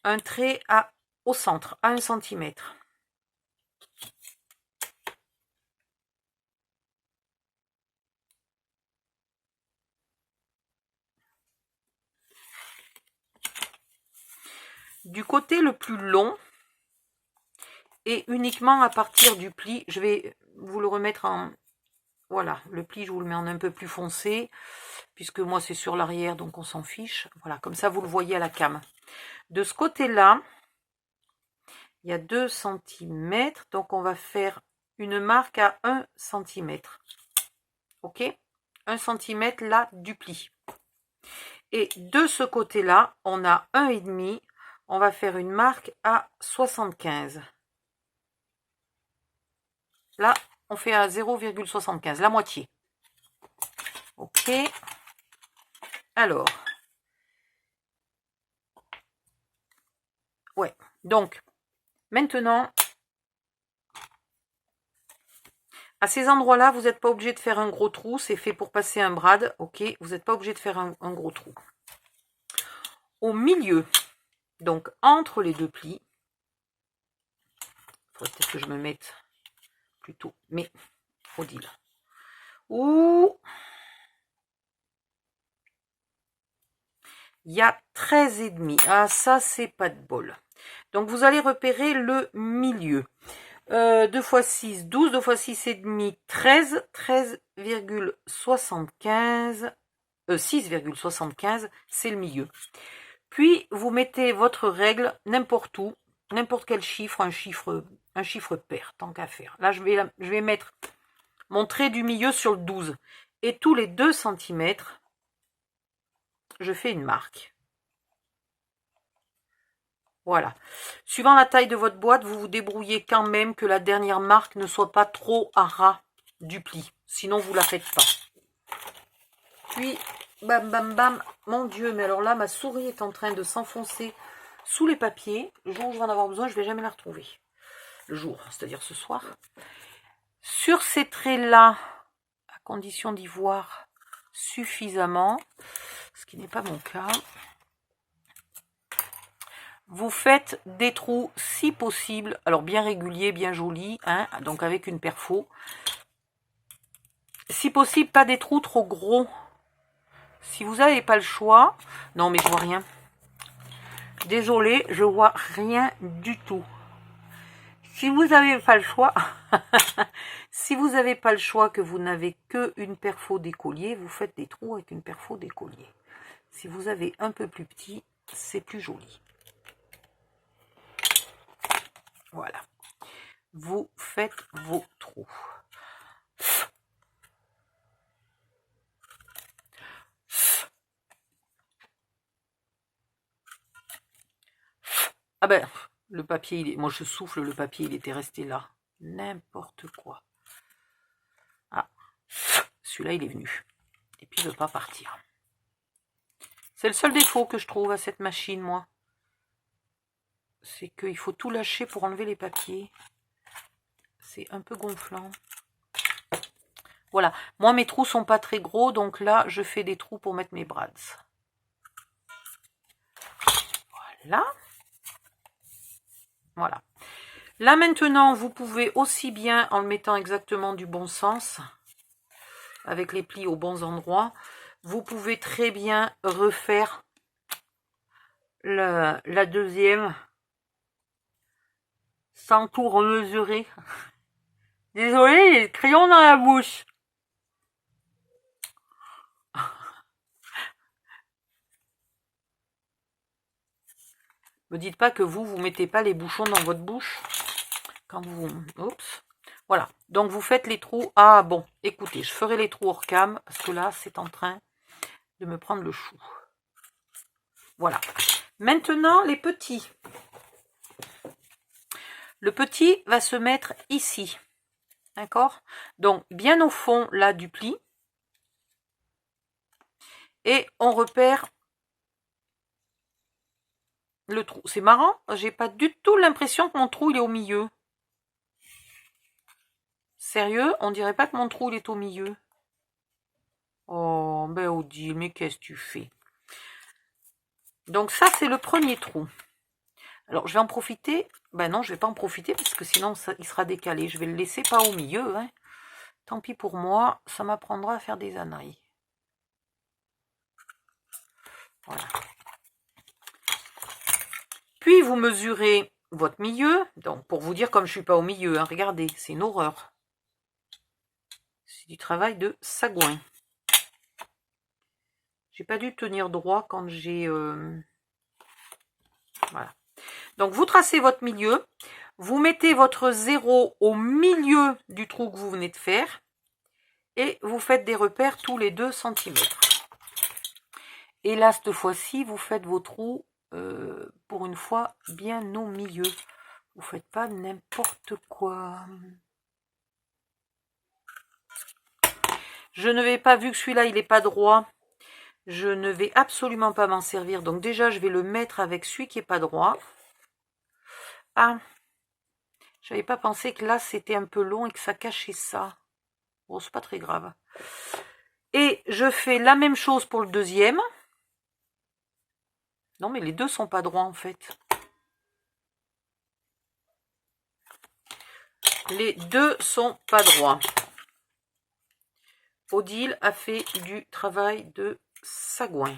Un trait au centre, à 1 cm. Du côté le plus long, et uniquement à partir du pli, je vais vous le remettre en... Voilà, le pli, je vous le mets en un peu plus foncé, puisque moi c'est sur l'arrière, donc on s'en fiche. Voilà, comme ça vous le voyez à la cam. De ce côté-là, il y a 2 cm, donc on va faire une marque à 1 cm. Ok, 1 cm là du pli. Et de ce côté-là, on a 1,5. On va faire une marque à 75. Là, on fait à 0,75, la moitié. Ok. Alors. Ouais. Donc, maintenant, à ces endroits-là, vous n'êtes pas obligé de faire un gros trou. C'est fait pour passer un brad. Ok. Vous n'êtes pas obligé de faire un gros trou. Au milieu, donc entre les deux plis, il faudrait peut-être que je me mette plutôt, mais faut dire. Ouh, il y a 13,5. Ah, ça, c'est pas de bol. Donc, vous allez repérer le milieu. 2 x 6, 12, 2 x 6 et demi, 13, 13,75, 6,75, c'est le milieu. Puis, vous mettez votre règle n'importe où, n'importe quel chiffre, un chiffre pair, tant qu'à faire. Là, je vais mettre mon trait du milieu sur le 12. Et tous les 2 cm, je fais une marque. Voilà. Suivant la taille de votre boîte, vous vous débrouillez quand même que la dernière marque ne soit pas trop à ras du pli. Sinon, vous ne la faites pas. Puis, bam, bam, bam. Mon Dieu, mais alors là, ma souris est en train de s'enfoncer sous les papiers. Le jour où je vais en avoir besoin, je ne vais jamais la retrouver. Le jour, c'est-à-dire ce soir. Sur ces traits-là, à condition d'y voir suffisamment, ce qui n'est pas mon cas, vous faites des trous si possible, alors bien réguliers, bien jolis, hein, donc avec une perfo. Si possible, pas des trous trop gros. Si vous n'avez pas le choix, non mais je vois rien. Désolée, je vois rien du tout. Si vous n'avez pas le choix, si vous n'avez pas le choix, que vous n'avez qu'une perfo d'écolier, vous faites des trous avec une perfo d'écolier. Si vous avez un peu plus petit, c'est plus joli. Voilà. Vous faites vos trous. Ah ben, le papier, moi je souffle, le papier, il était resté là. N'importe quoi. Ah, celui-là, il est venu. Et puis, il ne veut pas partir. C'est le seul défaut que je trouve à cette machine, moi. C'est qu'il faut tout lâcher pour enlever les papiers. C'est un peu gonflant. Voilà. Moi, mes trous sont pas très gros, donc là, je fais des trous pour mettre mes brads. Voilà. Voilà. Là, maintenant, vous pouvez aussi bien, en le mettant exactement du bon sens, avec les plis aux bons endroits, vous pouvez très bien refaire la deuxième sans tout remesurer. Désolée, il y a le crayon dans la bouche. Me dites pas que vous mettez pas les bouchons dans votre bouche quand vous... Oups. Voilà. Donc, vous faites les trous. Ah, bon. Écoutez, je ferai les trous hors cam parce que là, c'est en train de me prendre le chou. Voilà. Maintenant, les petits. Le petit va se mettre ici. D'accord? Donc, bien au fond, là, du pli. Et on repère le trou. C'est marrant, j'ai pas du tout l'impression que mon trou, il est au milieu. Sérieux, on dirait pas que mon trou, il est au milieu. Oh, ben Odile, mais qu'est-ce que tu fais? Donc ça, c'est le premier trou. Alors, je vais en profiter. Ben non, je vais pas en profiter parce que sinon, il sera décalé. Je vais le laisser pas au milieu. Hein. Tant pis pour moi, ça m'apprendra à faire des âneries. Voilà. Puis, vous mesurez votre milieu. Donc, pour vous dire comme je suis pas au milieu, hein, regardez, c'est une horreur. C'est du travail de sagouin. J'ai pas dû tenir droit quand j'ai... Voilà. Donc, vous tracez votre milieu. Vous mettez votre 0 au milieu du trou que vous venez de faire. Et vous faites des repères tous les 2 cm. Et là, cette fois-ci, vous faites vos trous pour une fois bien au milieu. Vous ne faites pas n'importe quoi. Je ne vais pas, vu que celui-là, il n'est pas droit, je ne vais absolument pas m'en servir. Donc déjà, je vais le mettre avec celui qui n'est pas droit. Ah, j'avais pas pensé que là, c'était un peu long et que ça cachait ça. Bon, c'est pas très grave. Et je fais la même chose pour le deuxième. Non, mais les deux sont pas droits, en fait. Les deux sont pas droits. Odile a fait du travail de sagouin.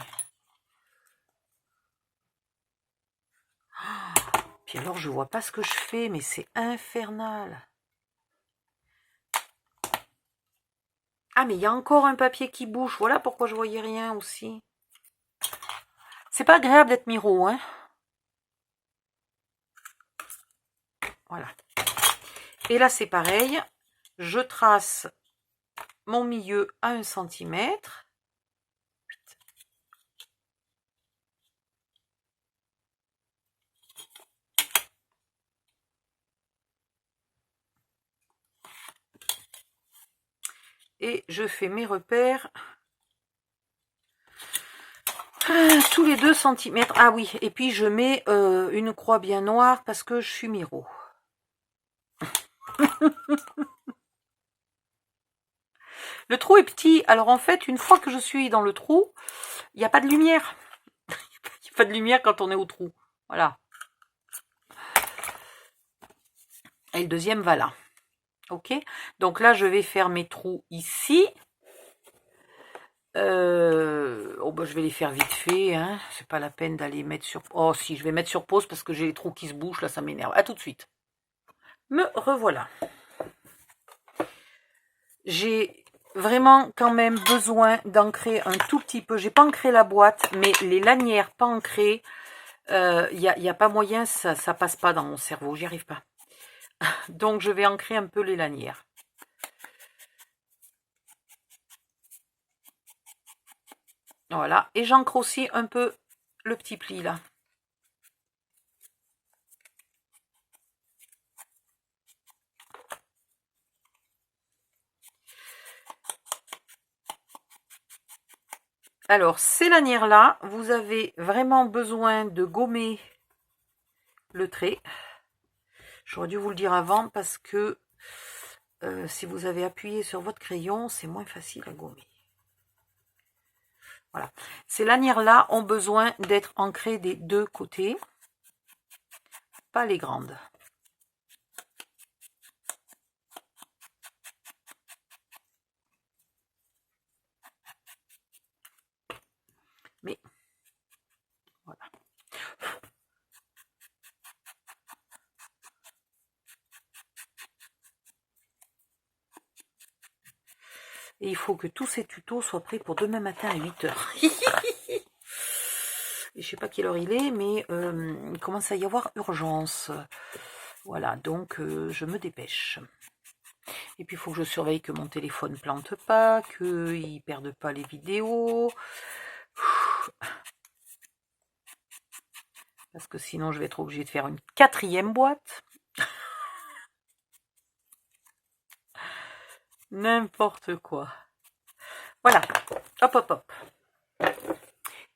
Puis alors, je vois pas ce que je fais, mais c'est infernal. Ah, mais il y a encore un papier qui bouge. Voilà pourquoi je voyais rien aussi. C'est pas agréable d'être miro, hein. Voilà. Et là, c'est pareil. Je trace mon milieu à 1 cm. Et je fais mes repères tous les 2 cm. Ah oui, et puis je mets une croix bien noire parce que je suis miro. Le trou est petit, alors en fait, une fois que je suis dans le trou, il n'y a pas de lumière. Il n'y a pas de lumière quand on est au trou. Voilà. Et le deuxième va là. Ok, donc là, je vais faire mes trous ici. Oh bah, je vais les faire vite fait. Hein. C'est pas la peine d'aller mettre sur... Oh si, je vais mettre sur pause parce que j'ai les trous qui se bougent. Là, ça m'énerve. À tout de suite. Me revoilà. J'ai vraiment quand même besoin d'ancrer un tout petit peu. J'ai pas ancré la boîte, mais les lanières pas ancrées, y a pas moyen, ça passe pas dans mon cerveau. J'y arrive pas. Donc, je vais ancrer un peu les lanières. Voilà. Et j'ancre aussi un peu le petit pli, là. Alors, ces lanières-là, vous avez vraiment besoin de gommer le trait. J'aurais dû vous le dire avant parce que si vous avez appuyé sur votre crayon, c'est moins facile à gommer. Voilà. Ces lanières-là ont besoin d'être ancrées des deux côtés, pas les grandes. Mais, voilà. Et il faut que tous ces tutos soient prêts pour demain matin à 8 h. Je sais pas quelle heure il est, mais il commence à y avoir urgence. Voilà, donc je me dépêche. Et puis il faut que je surveille que mon téléphone ne plante pas, qu'il ne perde pas les vidéos. Parce que sinon je vais être obligée de faire une 4e boîte. N'importe quoi. Voilà. Hop, hop, hop.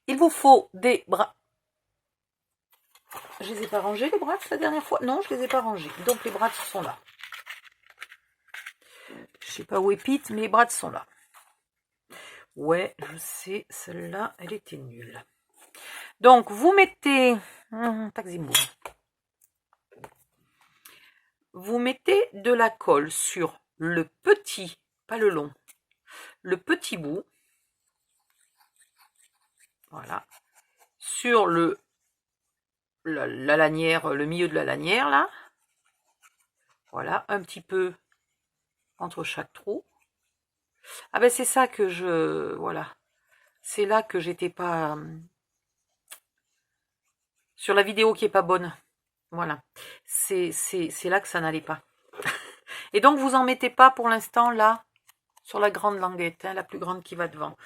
Il vous faut des bras. Je les ai pas rangés, les bras, la dernière fois? Non, je les ai pas rangés. Donc les bras sont là. Je sais pas où est Pete, mais les bras sont là. Ouais, je sais, celle-là, elle était nulle. Donc, vous mettez... Vous mettez de la colle sur le petit, pas le long, le petit bout. Voilà. Sur la lanière, le milieu de la lanière, là. Voilà, un petit peu entre chaque trou. Ah ben c'est ça que je... Voilà. C'est là que j'étais pas... Sur la vidéo qui est pas bonne. Voilà. C'est là que ça n'allait pas. Et donc, vous en mettez pas pour l'instant, là, sur la grande languette, hein, la plus grande qui va devant.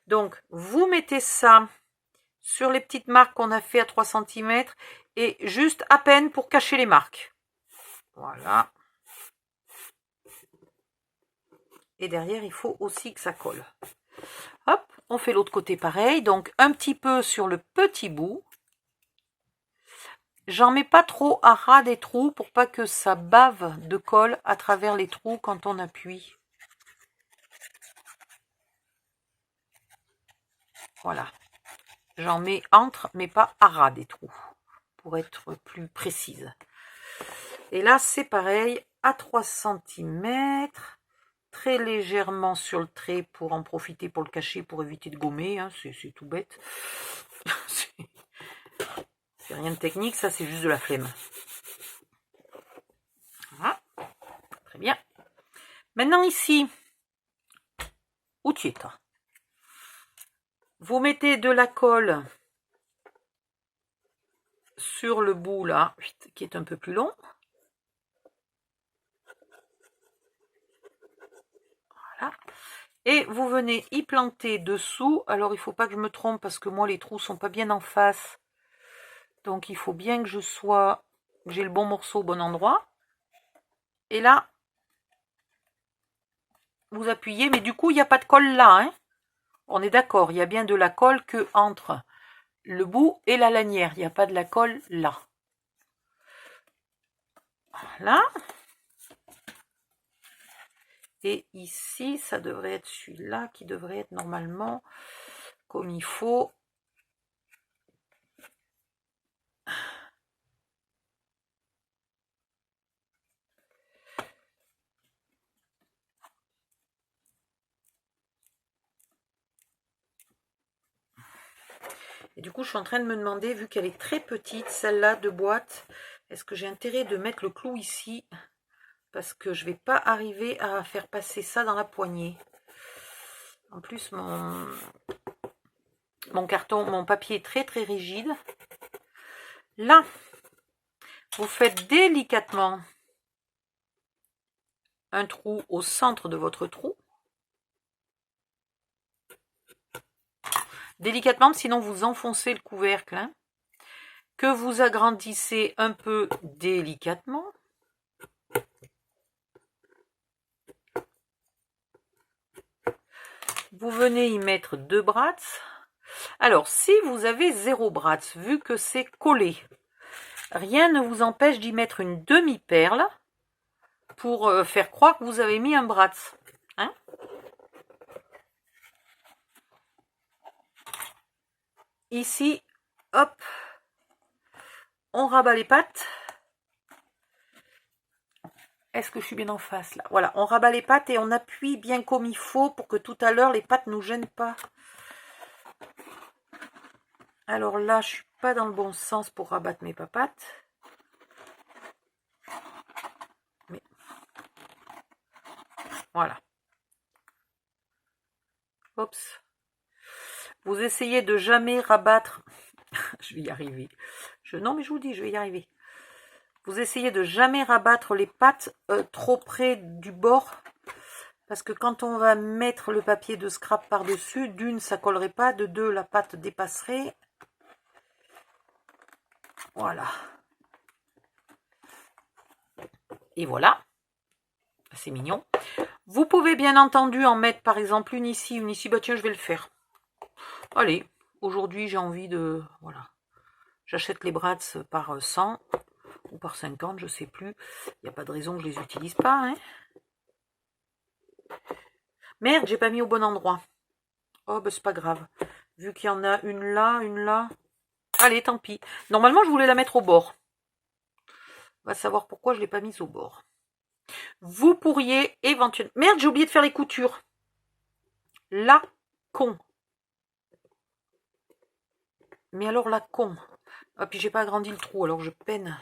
Donc, vous mettez ça sur les petites marques qu'on a fait à 3 cm et juste à peine pour cacher les marques. Voilà. Et derrière, il faut aussi que ça colle. Hop, on fait l'autre côté pareil. Donc, un petit peu sur le petit bout. J'en mets pas trop à ras des trous pour pas que ça bave de colle à travers les trous quand on appuie. Voilà. J'en mets entre, mais pas à ras des trous, pour être plus précise. Et là, c'est pareil, à 3 cm, très légèrement sur le trait pour en profiter pour le cacher, pour éviter de gommer, hein, c'est tout bête. C'est rien de technique, ça c'est juste de la flemme. Voilà, très bien. Maintenant ici, où tu es toi? Vous mettez de la colle sur le bout là, qui est un peu plus long. Voilà. Et vous venez y planter dessous. Alors il ne faut pas que je me trompe parce que moi les trous sont pas bien en face. Donc il faut bien que j'ai le bon morceau au bon endroit. Et là, vous appuyez, mais du coup il n'y a pas de colle là. Hein. On est d'accord, il y a bien de la colle que entre le bout et la lanière. Il n'y a pas de la colle là. Voilà. Et ici, ça devrait être celui-là qui devrait être normalement comme il faut. Et du coup, je suis en train de me demander, vu qu'elle est très petite, celle-là de boîte, est-ce que j'ai intérêt de mettre le clou ici? Parce que je ne vais pas arriver à faire passer ça dans la poignée. En plus, mon carton, mon papier est très très rigide. Là, vous faites délicatement un trou au centre de votre trou. Délicatement, sinon vous enfoncez le couvercle. Hein, que vous agrandissez un peu délicatement. Vous venez y mettre 2 brats. Alors, si vous avez 0 brats, vu que c'est collé, rien ne vous empêche d'y mettre une demi-perle pour faire croire que vous avez mis un brat. Hein? Ici, hop, on rabat les pattes. Est-ce que je suis bien en face là? Voilà, on rabat les pattes et on appuie bien comme il faut pour que tout à l'heure les pattes ne nous gênent pas. Alors là, je suis pas dans le bon sens pour rabattre mes papates. Mais voilà. Oups. Vous essayez de jamais rabattre. Je vais y arriver. Non, mais je vous dis, je vais y arriver. Vous essayez de jamais rabattre les pattes trop près du bord. Parce que quand on va mettre le papier de scrap par-dessus, d'une, ça collerait pas. De deux, la pâte dépasserait. Voilà. Et voilà. C'est mignon. Vous pouvez bien entendu en mettre par exemple une ici, une ici. Bah tiens, je vais le faire. Allez, aujourd'hui j'ai envie de... Voilà. J'achète les brats par 100 ou par 50, je sais plus. Il n'y a pas de raison que je les utilise pas. Hein. Merde, j'ai pas mis au bon endroit. Oh, ben c'est pas grave. Vu qu'il y en a une là, une là. Allez, tant pis. Normalement, je voulais la mettre au bord. On va savoir pourquoi je ne l'ai pas mise au bord. Vous pourriez éventuellement... Merde, j'ai oublié de faire les coutures. La con. Mais alors la con. Ah, puis j'ai pas agrandi le trou, alors je peine.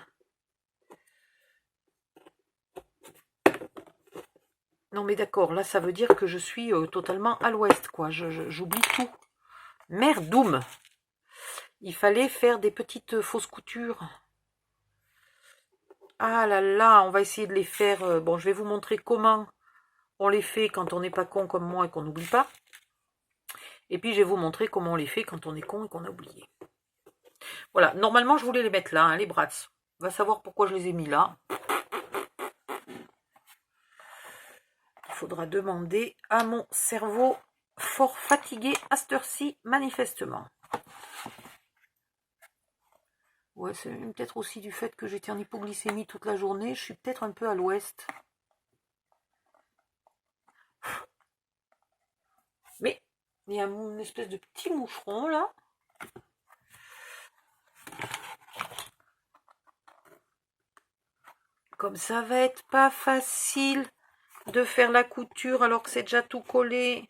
Non mais d'accord, là ça veut dire que je suis totalement à l'ouest, quoi. J'oublie tout. Merdoum. Il fallait faire des petites fausses coutures. Ah là là, on va essayer de les faire. Bon, je vais vous montrer comment on les fait quand on n'est pas con comme moi et qu'on n'oublie pas. Et puis je vais vous montrer comment on les fait quand on est con et qu'on a oublié. Voilà, normalement je voulais les mettre là, hein, les brats. On va savoir pourquoi je les ai mis là. Il faudra demander à mon cerveau fort fatigué à cette heure-ci, manifestement. Ouais, c'est peut-être aussi du fait que j'étais en hypoglycémie toute la journée. Je suis peut-être un peu à l'ouest. Mais il y a une espèce de petit moucheron là. Comme ça va être pas facile de faire la couture alors que c'est déjà tout collé.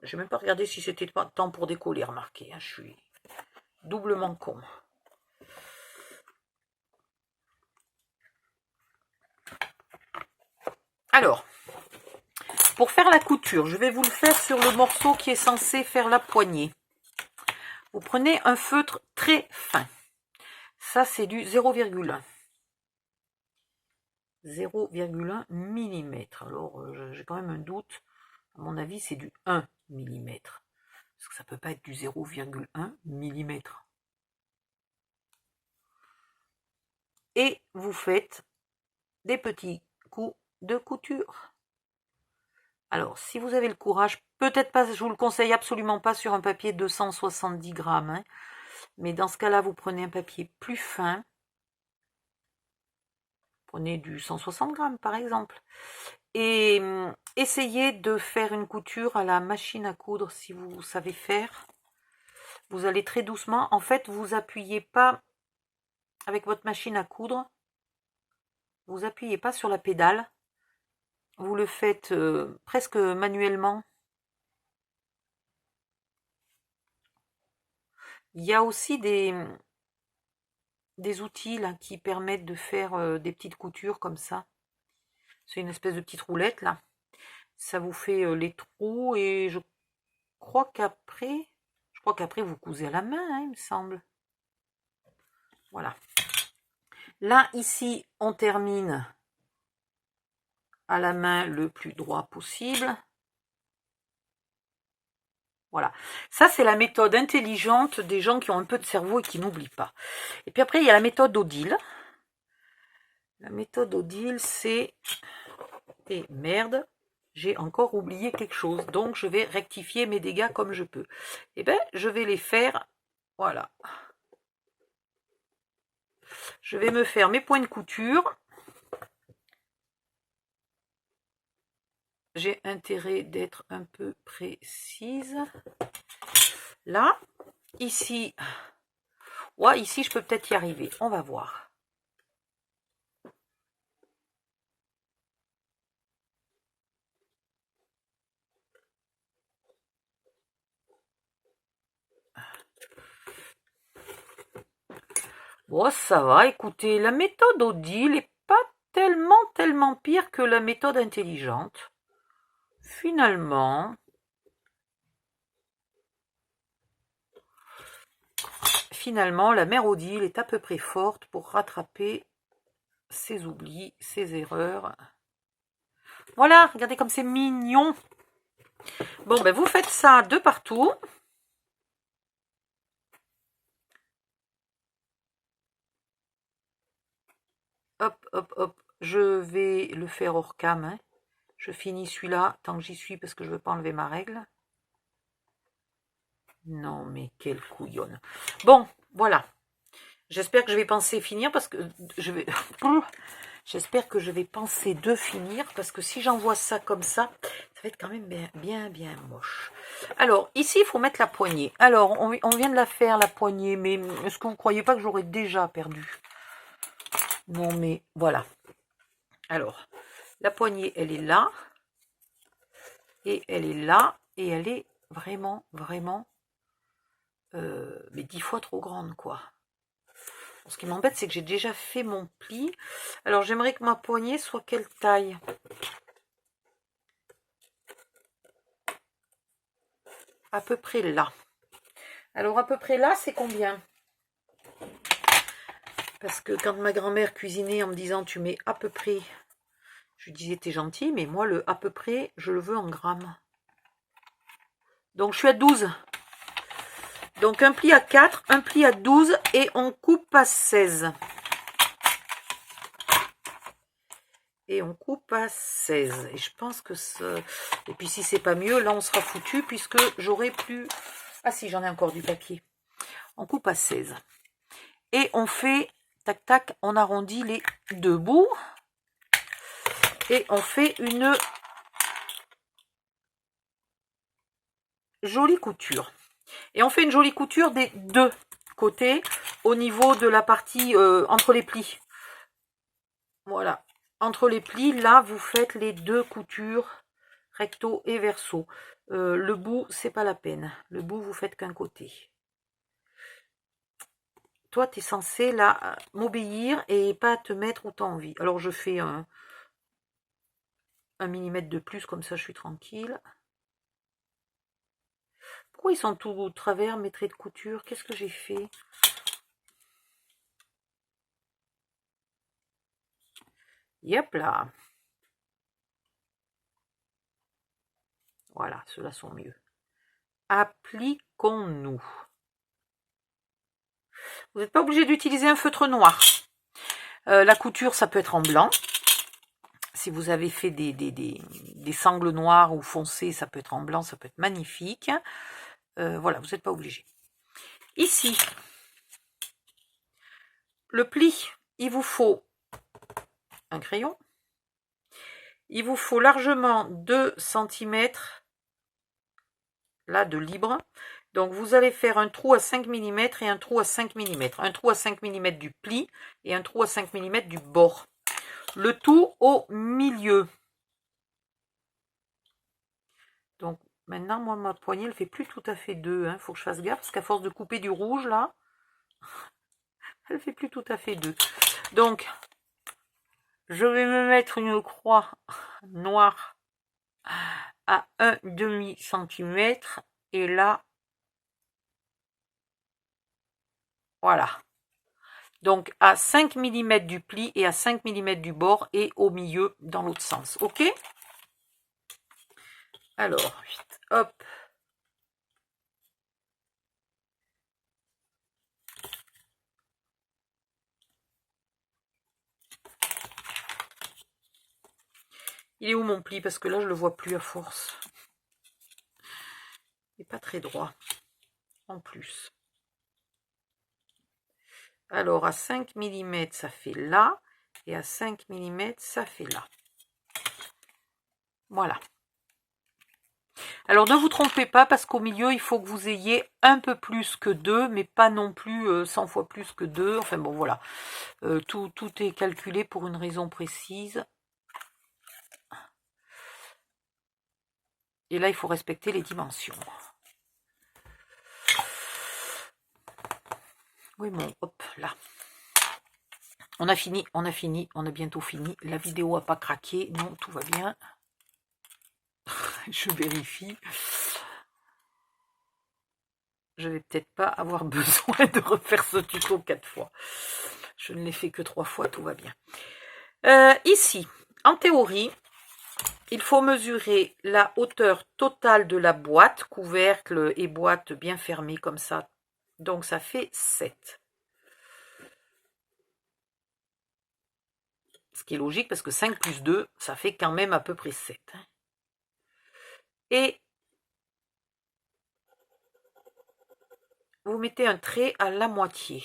J'ai même pas regardé si c'était pas temps pour décoller, remarquez, hein, je suis doublement con. Alors, pour faire la couture, je vais vous le faire sur le morceau qui est censé faire la poignée. Vous prenez un feutre très fin. Ça, c'est du 0,1. 0,1 mm. Alors, j'ai quand même un doute. À mon avis, c'est du 1 mm. Parce que ça ne peut pas être du 0,1 mm. Et vous faites des petits coups de couture. Alors, si vous avez le courage, peut-être pas, je vous le conseille absolument pas sur un papier de 270 grammes. Hein, mais dans ce cas-là, vous prenez un papier plus fin. Prenez du 160 grammes par exemple. Et essayez de faire une couture à la machine à coudre si vous savez faire. Vous allez très doucement. En fait, vous appuyez pas avec votre machine à coudre. Vous appuyez pas sur la pédale. Vous le faites presque manuellement. Il y a aussi des outils là qui permettent de faire des petites coutures comme ça. C'est une espèce de petite roulette là. Ça vous fait les trous et je crois qu'après vous cousez à la main, hein, il me semble. Voilà. Là, ici, on termine à la main le plus droit possible. Voilà. Ça, c'est la méthode intelligente des gens qui ont un peu de cerveau et qui n'oublient pas. Et puis après, il y a la méthode Odile. La méthode Odile, c'est... Et merde, j'ai encore oublié quelque chose. Donc, je vais rectifier mes dégâts comme je peux. Et bien, je vais les faire... Voilà. Je vais me faire mes points de couture. J'ai intérêt d'être un peu précise. Là, ici, ouais, ici je peux peut-être y arriver. On va voir. Bon, ça va, écoutez, la méthode Odile n'est pas tellement pire que la méthode intelligente. Finalement, la mère Odile est à peu près forte pour rattraper ses oublis, ses erreurs. Voilà, regardez comme c'est mignon. Bon, ben vous faites ça de partout. Hop, hop, hop. Je vais le faire hors cam. Hein. Je finis celui-là tant que j'y suis parce que je ne veux pas enlever ma règle. Non, mais quelle couillonne. Bon, voilà. J'espère que je vais penser finir parce que je vais... J'espère que je vais penser de finir, parce que si j'envoie ça comme ça va être quand même bien moche. Alors, ici, il faut mettre la poignée. Alors, on vient de la faire, la poignée, mais est-ce que vous ne croyez pas que j'aurais déjà perdu? Non, mais voilà. Alors, la poignée, elle est là. Et elle est là. Et elle est vraiment mais 10 fois trop grande, quoi. Ce qui m'embête, c'est que j'ai déjà fait mon pli. Alors, j'aimerais que ma poignée soit quelle taille? À peu près là. Alors, à peu près là, c'est combien? Parce que quand ma grand-mère cuisinait en me disant, tu mets à peu près, je lui disais, t'es gentil, mais moi, le à peu près, je le veux en grammes. Donc, je suis à 12. Donc, un pli à 4, un pli à 12, et on coupe à 16. Et on coupe à 16. Et je pense que ça... Et puis, si c'est pas mieux, là, on sera foutu, puisque j'aurai plus... Ah si, j'en ai encore du papier. On coupe à 16. Et on fait, tac, tac, on arrondit les deux bouts. Et on fait une jolie couture. Et on fait une jolie couture des deux côtés au niveau de la partie entre les plis. Voilà. Entre les plis, là, vous faites les deux coutures recto et verso. Le bout, c'est pas la peine. Le bout, vous faites qu'un côté. Toi, tu es censé là m'obéir et pas te mettre où tu as envie. Alors, je fais un millimètre de plus, comme ça, je suis tranquille. Pourquoi ils sont tout au travers, mes traits de couture? Qu'est-ce que j'ai fait? Yep là. Voilà, ceux-là sont mieux. Appliquons-nous. Vous n'êtes pas obligé d'utiliser un feutre noir. La couture, ça peut être en blanc. Si vous avez fait des sangles noires ou foncées, ça peut être en blanc, ça peut être magnifique. Voilà, vous n'êtes pas obligé. Ici, le pli, il vous faut un crayon. Il vous faut largement 2 cm là de libre. Donc vous allez faire un trou à 5 mm et un trou à 5 mm. Un trou à 5 mm du pli et un trou à 5 mm du bord. Le tout au milieu. Donc maintenant, moi, ma poignée, elle fait plus tout à fait 2. Il faut que je fasse gaffe parce qu'à force de couper du rouge, là, elle fait plus tout à fait 2. Donc, je vais me mettre une croix noire à 1,5 cm. Et là, voilà. Donc, à 5 mm du pli et à 5 mm du bord et au milieu dans l'autre sens. OK? Alors, hop. Il est où mon pli? Parce que là, je le vois plus à force. Il n'est pas très droit. En plus. Alors, à 5 mm, ça fait là. Et à 5 mm, ça fait là. Voilà. Alors, ne vous trompez pas, parce qu'au milieu, il faut que vous ayez un peu plus que 2, mais pas non plus 100 fois plus que 2. Enfin, bon, voilà. Tout est calculé pour une raison précise. Et là, il faut respecter les dimensions. Oui, bon, hop, là. On a fini, on a bientôt fini. La vidéo n'a pas craqué. Non, tout va bien. Je vérifie. Je vais peut-être pas avoir besoin de refaire ce tuto 4 fois. Je ne l'ai fait que 3 fois, tout va bien. Ici, en théorie, il faut mesurer la hauteur totale de la boîte, couvercle et boîte bien fermée comme ça. Donc ça fait 7. Ce qui est logique parce que 5 plus 2, ça fait quand même à peu près 7. Et vous mettez un trait à la moitié.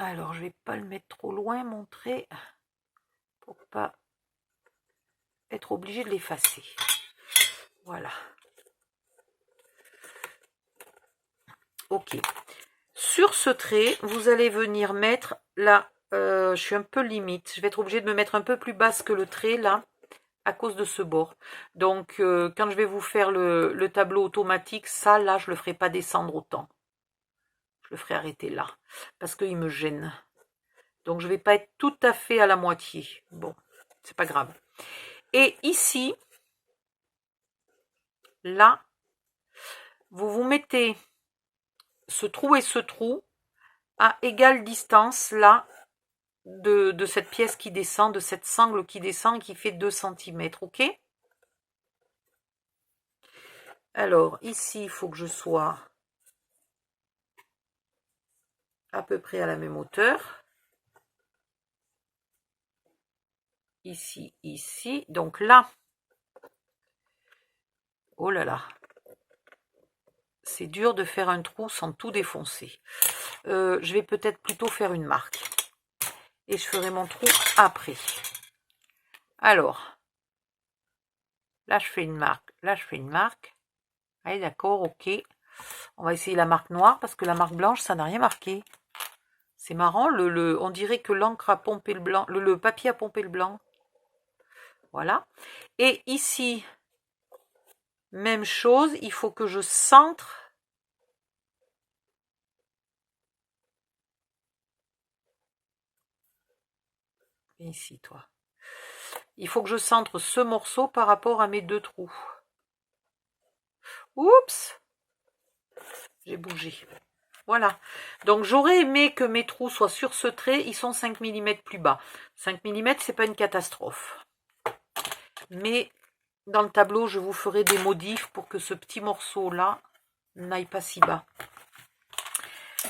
Alors, je vais pas le mettre trop loin, mon trait, pour pas être obligé de l'effacer. Voilà. Ok. Sur ce trait, vous allez venir mettre là, je suis un peu limite. Je vais être obligée de me mettre un peu plus basse que le trait là, à cause de ce bord. Donc, quand je vais vous faire le tableau automatique, ça là, je le ferai pas descendre autant. Je le ferai arrêter là, parce qu'il me gêne. Donc, je vais pas être tout à fait à la moitié. Bon, c'est pas grave. Et ici, là, vous vous mettez ce trou et ce trou à égale distance là de cette pièce qui descend, de cette sangle qui descend et qui fait 2 cm, ok? Alors ici, il faut que je sois à peu près à la même hauteur. Ici, ici. Donc là, oh là là, c'est dur de faire un trou sans tout défoncer. Je vais peut-être plutôt faire une marque. Et je ferai mon trou après. Alors, là je fais une marque, là je fais une marque. Allez, d'accord, ok. On va essayer la marque noire parce que la marque blanche, ça n'a rien marqué. C'est marrant, on dirait que l'encre a pompé le blanc, le papier a pompé le blanc. Voilà. Et ici, même chose, il faut que je centre. Ici, toi. Il faut que je centre ce morceau par rapport à mes 2 trous. Oups! J'ai bougé. Voilà. Donc, j'aurais aimé que mes trous soient sur ce trait. Ils sont 5 mm plus bas. 5 mm, c'est pas une catastrophe. Mais dans le tableau, je vous ferai des modifs pour que ce petit morceau-là n'aille pas si bas.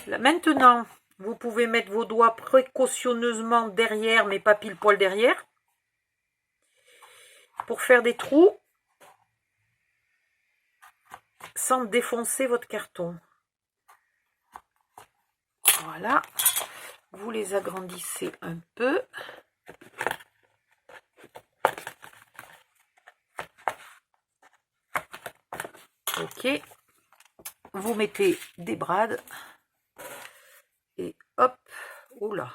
Là, maintenant, vous pouvez mettre vos doigts précautionneusement derrière, mais pas pile poil derrière, pour faire des trous sans défoncer votre carton. Voilà. Vous les agrandissez un peu. Ok. Vous mettez des brades. Et hop. Oula.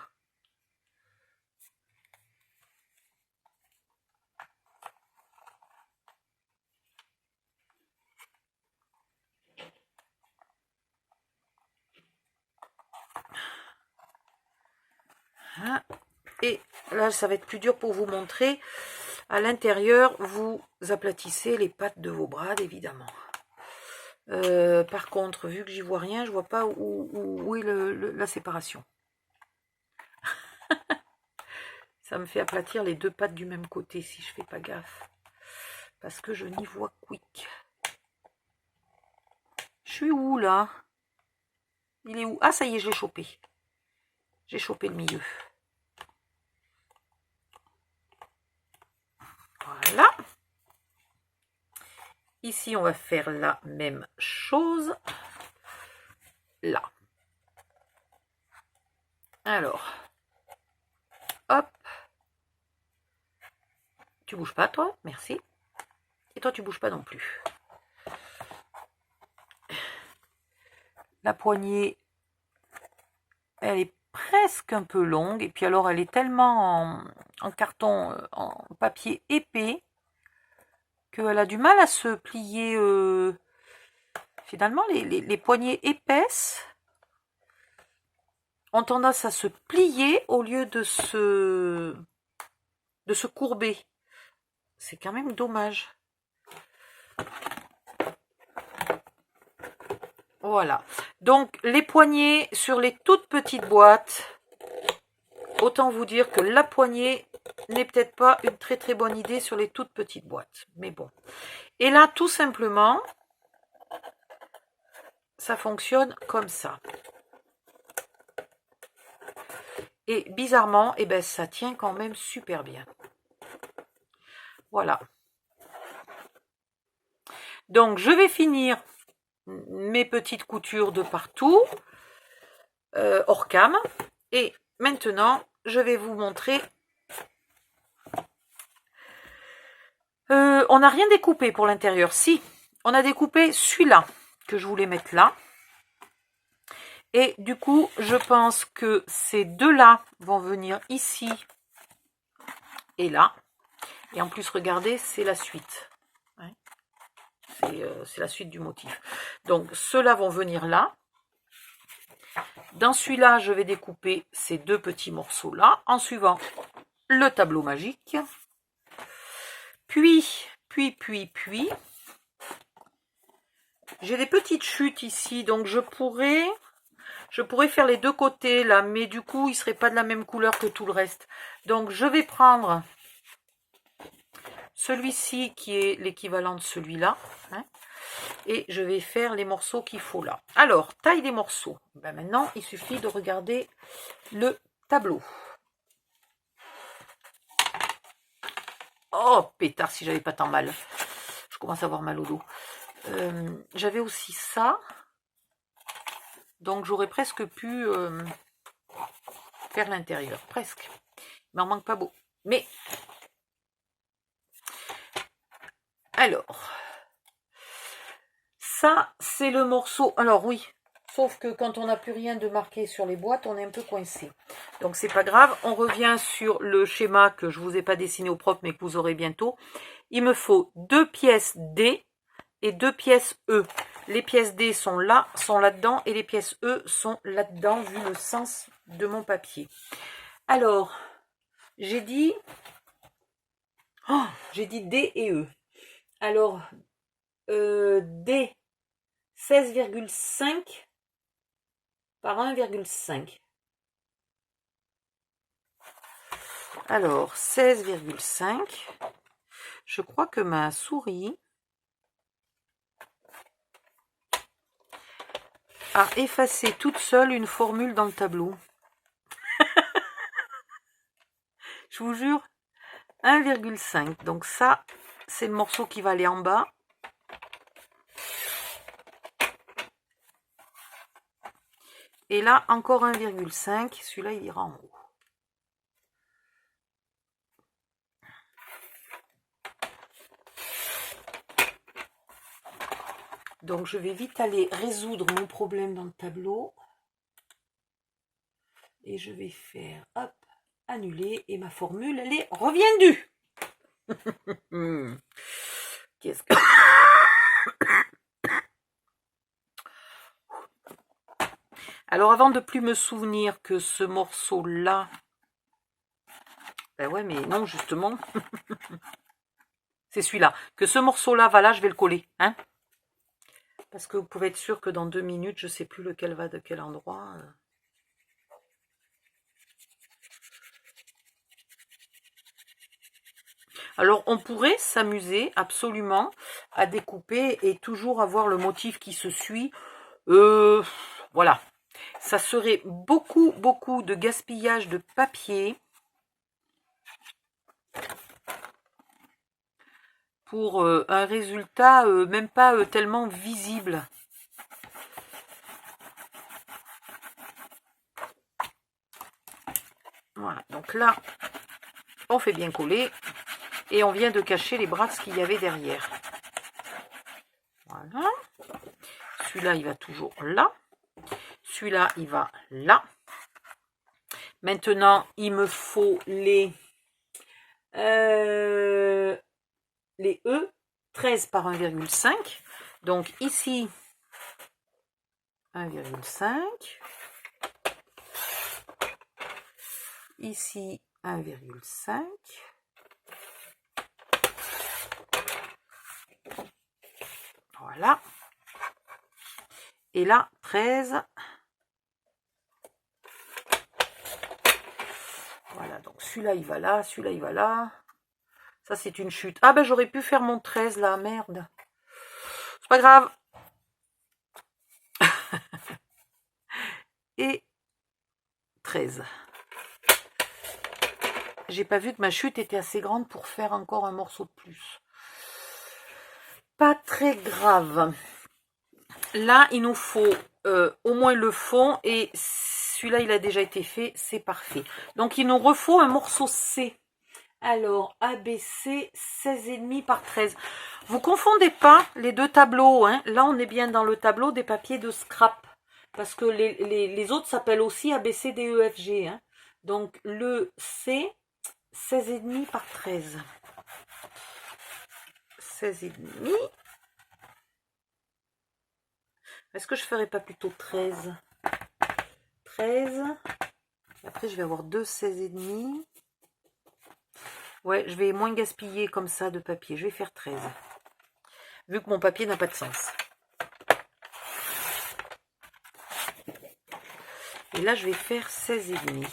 Et là, ça va être plus dur pour vous montrer. À l'intérieur, vous aplatissez les pattes de vos brades, évidemment. Par contre, vu que j'y vois rien, je vois pas où est la séparation. Ça me fait aplatir les 2 pattes du même côté si je fais pas gaffe. Parce que je n'y vois quick. Je suis où là? Il est où? Ah, ça y est, je l'ai chopé. J'ai chopé le milieu. Voilà. Ici, on va faire la même chose. Là. Alors. Hop. Tu bouges pas, toi? Merci. Et toi, tu bouges pas non plus. La poignée, elle est presque un peu longue. Et puis alors, elle est tellement en carton, en papier épais, qu'elle a du mal à se plier. Finalement, les poignées épaisses ont tendance à se plier au lieu de se courber. C'est quand même dommage. Voilà. Donc, les poignées sur les toutes petites boîtes, autant vous dire que la poignée n'est peut-être pas une très très bonne idée sur les toutes petites boîtes. Mais bon. Et là, tout simplement, ça fonctionne comme ça. Et bizarrement, eh ben, ça tient quand même super bien. Voilà. Donc, je vais finir mes petites coutures de partout, hors cam. Et maintenant, je vais vous montrer. On n'a rien découpé pour l'intérieur. Si, on a découpé celui-là, que je voulais mettre là. Et du coup, je pense que ces deux-là vont venir ici et là. Et en plus, regardez, c'est la suite. C'est la suite du motif. Donc, ceux-là vont venir là. Dans celui-là, je vais découper ces deux petits morceaux-là en suivant le tableau magique. Puis, j'ai des petites chutes ici, donc je pourrais faire les deux côtés là, mais du coup, il ne serait pas de la même couleur que tout le reste. Donc, je vais prendre celui-ci qui est l'équivalent de celui-là. Et je vais faire les morceaux qu'il faut là. Alors, taille des morceaux. Ben maintenant, il suffit de regarder le tableau. Oh, pétard, si j'avais pas tant mal. Je commence à avoir mal au dos. J'avais aussi ça. Donc, j'aurais presque pu faire l'intérieur. Presque. Il m'en manque pas beau. Mais, alors, ça, c'est le morceau. Alors, oui. Sauf que quand on n'a plus rien de marqué sur les boîtes, on est un peu coincé. Donc, c'est pas grave. On revient sur le schéma que je ne vous ai pas dessiné au propre, mais que vous aurez bientôt. Il me faut 2 pièces D et 2 pièces E. Les pièces D sont là-dedans, et les pièces E sont là-dedans, vu le sens de mon papier. Alors, j'ai dit D et E. Alors, D, 16,5 par 1,5. Alors, 16,5. Je crois que ma souris a effacé toute seule une formule dans le tableau. Je vous jure, 1,5. Donc ça, c'est le morceau qui va aller en bas. Et là, encore 1,5. Celui-là, il ira en haut. Donc, je vais vite aller résoudre mon problème dans le tableau. Et je vais faire, hop, annuler. Et ma formule, elle est reviendue. Qu'est-ce que... Alors, avant de plus me souvenir que ce morceau-là... Ben ouais, mais non, justement. C'est celui-là. Que ce morceau-là va là, je vais le coller. Hein, parce que vous pouvez être sûr que dans 2 minutes, je ne sais plus lequel va de quel endroit. Alors, on pourrait s'amuser absolument à découper et toujours avoir le motif qui se suit. Voilà. Ça serait beaucoup de gaspillage de papier pour un résultat même pas tellement visible. Voilà, donc là, on fait bien coller et on vient de cacher les bras de ce qu'il y avait derrière. Voilà. Celui-là, il va toujours là. Celui-là, il va là. Maintenant, il me faut les E, 13 par 1,5. Donc ici, 1,5. Ici, 1,5. Voilà. Et là, 13. Voilà, donc celui-là, il va là, celui-là, il va là. Ça, c'est une chute. Ah ben, j'aurais pu faire mon 13 là, merde. C'est pas grave. Et 13. J'ai pas vu que ma chute était assez grande pour faire encore un morceau de plus. Pas très grave. Là, il nous faut au moins le fond et celui-là, il a déjà été fait, c'est parfait. Donc, il nous refaut un morceau C. Alors, ABC 16,5 par 13. Vous confondez pas les deux tableaux. Hein. Là, on est bien dans le tableau des papiers de scrap. Parce que les autres s'appellent aussi ABC, D, E, F, G. Hein. Donc, le C, 16,5 par 13. 16,5. Est-ce que je ferais pas plutôt 13? 13. Après, je vais avoir deux 16,5. Ouais, je vais moins gaspiller comme ça de papier. Je vais faire 13. Vu que mon papier n'a pas de sens. Et là, je vais faire 16,5.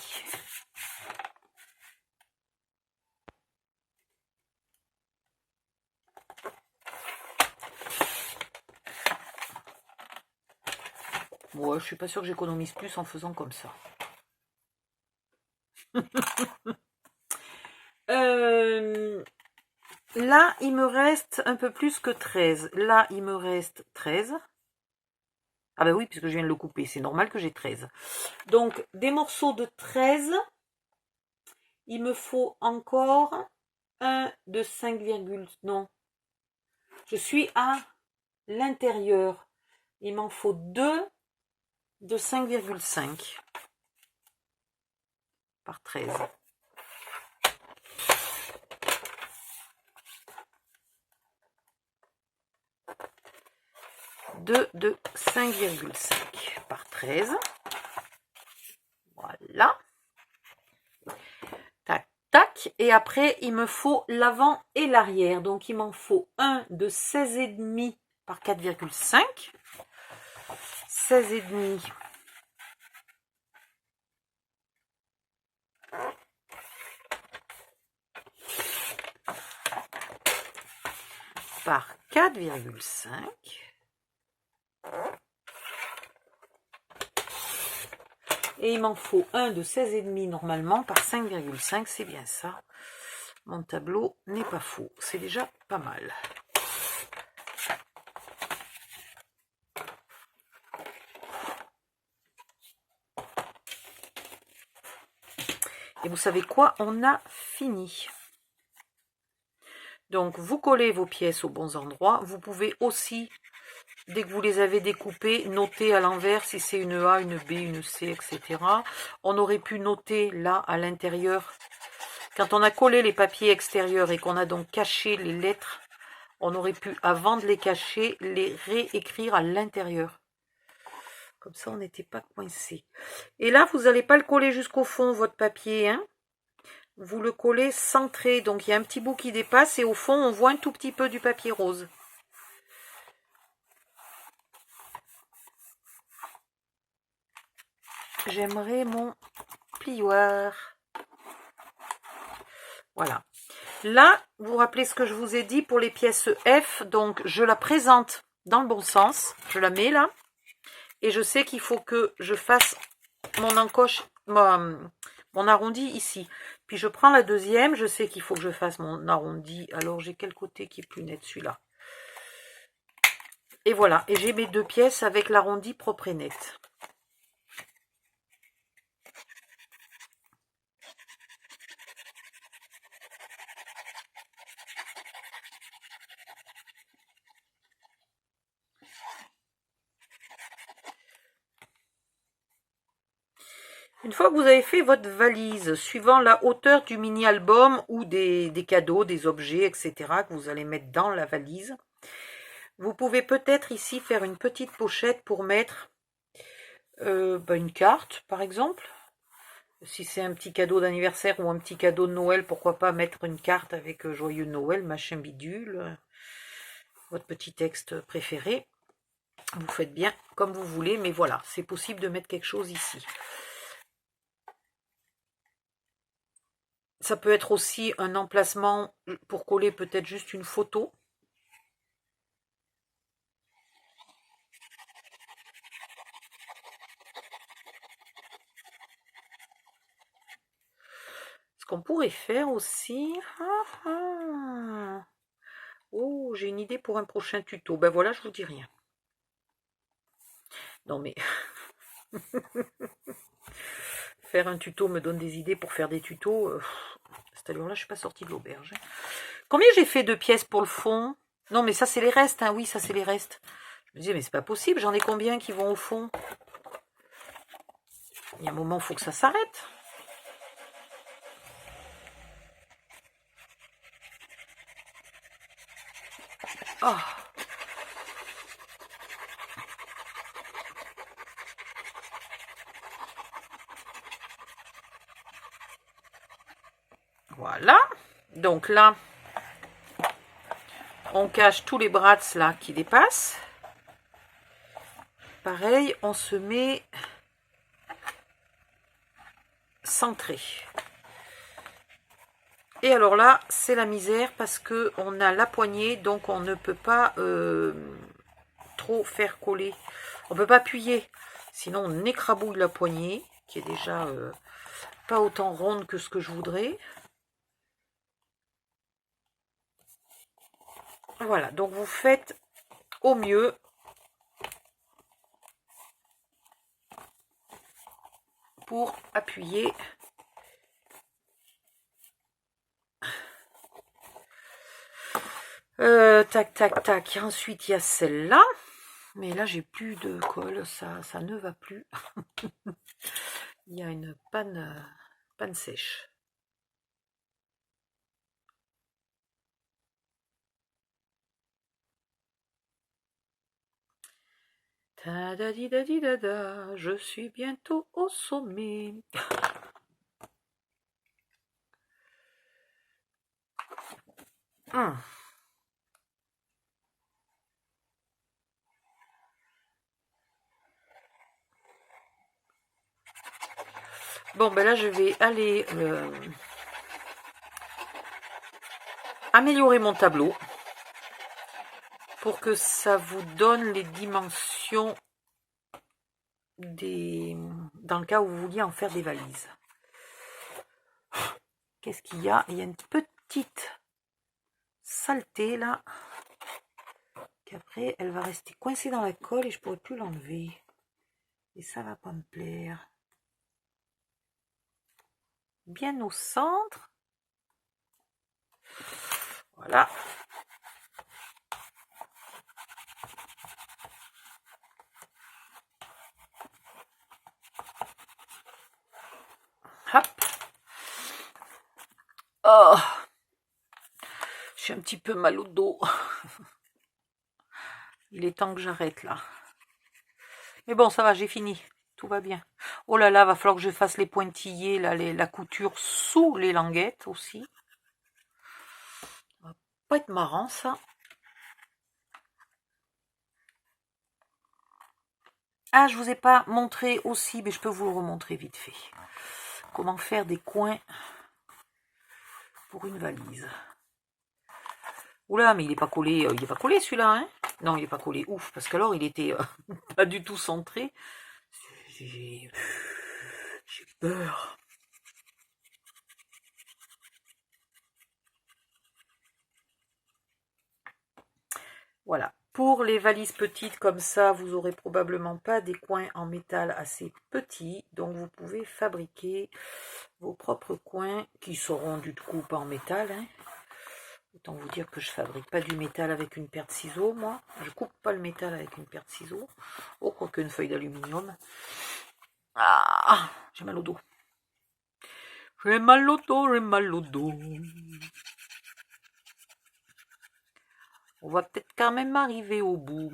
Ouais, je suis pas sûre que j'économise plus en faisant comme ça. Là, il me reste un peu plus que 13. Là, il me reste 13. Ah ben oui, puisque je viens de le couper. C'est normal que j'ai 13. Donc, des morceaux de 13. Il me faut encore un de 5, non. Je suis à l'intérieur. Il m'en faut 2 de 5,5 par 13. Deux de 5,5 par 13. Voilà. Tac, tac. Et après, il me faut l'avant et l'arrière. Donc, il m'en faut un de 16,5 par 4,5. 16,5 par 4,5. Et il m'en faut un de 16,5 normalement par 5,5. C'est bien ça. Mon tableau n'est pas faux. C'est déjà pas mal. Et vous savez quoi? On a fini. Donc, vous collez vos pièces aux bons endroits. Vous pouvez aussi, dès que vous les avez découpées, noter à l'envers si c'est une A, une B, une C, etc. On aurait pu noter là, à l'intérieur, quand on a collé les papiers extérieurs et qu'on a donc caché les lettres, on aurait pu, avant de les cacher, les réécrire à l'intérieur. Comme ça, on n'était pas coincé. Et là, vous n'allez pas le coller jusqu'au fond, votre papier, hein. Vous le collez centré, donc il y a un petit bout qui dépasse et au fond on voit un tout petit peu du papier rose. J'aimerais mon plioir. Voilà. Là, vous vous rappelez ce que je vous ai dit pour les pièces F, donc je la présente dans le bon sens, je la mets là, et je sais qu'il faut que je fasse mon encoche, mon arrondi ici. Puis je prends la deuxième, je sais qu'il faut que je fasse mon arrondi. Alors j'ai quel côté qui est plus net? Celui-là. Et voilà, et j'ai mes deux pièces avec l'arrondi propre et net. Une fois que vous avez fait votre valise, suivant la hauteur du mini-album ou des cadeaux, des objets, etc. que vous allez mettre dans la valise, vous pouvez peut-être ici faire une petite pochette pour mettre une carte, par exemple. Si c'est un petit cadeau d'anniversaire ou un petit cadeau de Noël, pourquoi pas mettre une carte avec Joyeux Noël, machin bidule, votre petit texte préféré. Vous faites bien comme vous voulez, mais voilà, c'est possible de mettre quelque chose ici. Ça peut être aussi un emplacement pour coller peut-être juste une photo. Ce qu'on pourrait faire aussi... Oh, j'ai une idée pour un prochain tuto. Ben voilà, je vous dis rien. Non mais... Faire un tuto me donne des idées pour faire des tutos. Cette allure-là, je suis pas sortie de l'auberge. Combien j'ai fait de pièces pour le fond? Non, mais ça, c'est les restes. Hein. Oui, ça, c'est les restes. Je me disais, mais c'est pas possible. J'en ai combien qui vont au fond? Il y a un moment, il faut que ça s'arrête. Oh. Voilà. Donc là, on cache tous les brats là qui dépassent. Pareil, on se met centré. Et alors là, c'est la misère parce que on a la poignée, donc on ne peut pas trop faire coller. On peut pas appuyer, sinon on écrabouille la poignée, qui est déjà pas autant ronde que ce que je voudrais. Voilà, donc vous faites au mieux. Pour appuyer. Tac, tac, tac. Ensuite, il y a celle-là. Mais là, j'ai plus de colle. Ça ne va plus. Il y a une panne sèche. Ta-da-di-da-di-da-da, je suis bientôt au sommet. Bon, ben là, je vais aller améliorer mon tableau pour que ça vous donne les dimensions dans le cas où vous vouliez en faire des valises. Qu'est-ce qu'il y a? Il y a une petite saleté là, qu'après elle va rester coincée dans la colle et je pourrai plus l'enlever. Et ça va pas me plaire. Bien au centre. Voilà. Hop. Oh. J'ai un petit peu mal au dos. Il est temps que j'arrête là. Mais bon, ça va, j'ai fini. Tout va bien. Oh là là, va falloir que je fasse les pointillés, là, la couture sous les languettes aussi. Ça va pas être marrant ça. Ah, je vous ai pas montré aussi, mais je peux vous le remontrer vite fait. Comment faire des coins pour une valise. Oula, mais il n'est pas collé, celui-là, hein? Non, il n'est pas collé, ouf, parce qu'alors il était pas du tout centré. J'ai peur. Voilà. Pour les valises petites comme ça, vous n'aurez probablement pas des coins en métal assez petits. Donc vous pouvez fabriquer vos propres coins qui seront du coup pas en métal. Hein. Autant vous dire que je fabrique pas du métal avec une paire de ciseaux, moi. Je coupe pas le métal avec une paire de ciseaux. Oh, quoique une feuille d'aluminium. Ah, j'ai mal au dos. J'ai mal au dos, j'ai mal au dos. On va peut-être quand même arriver au bout.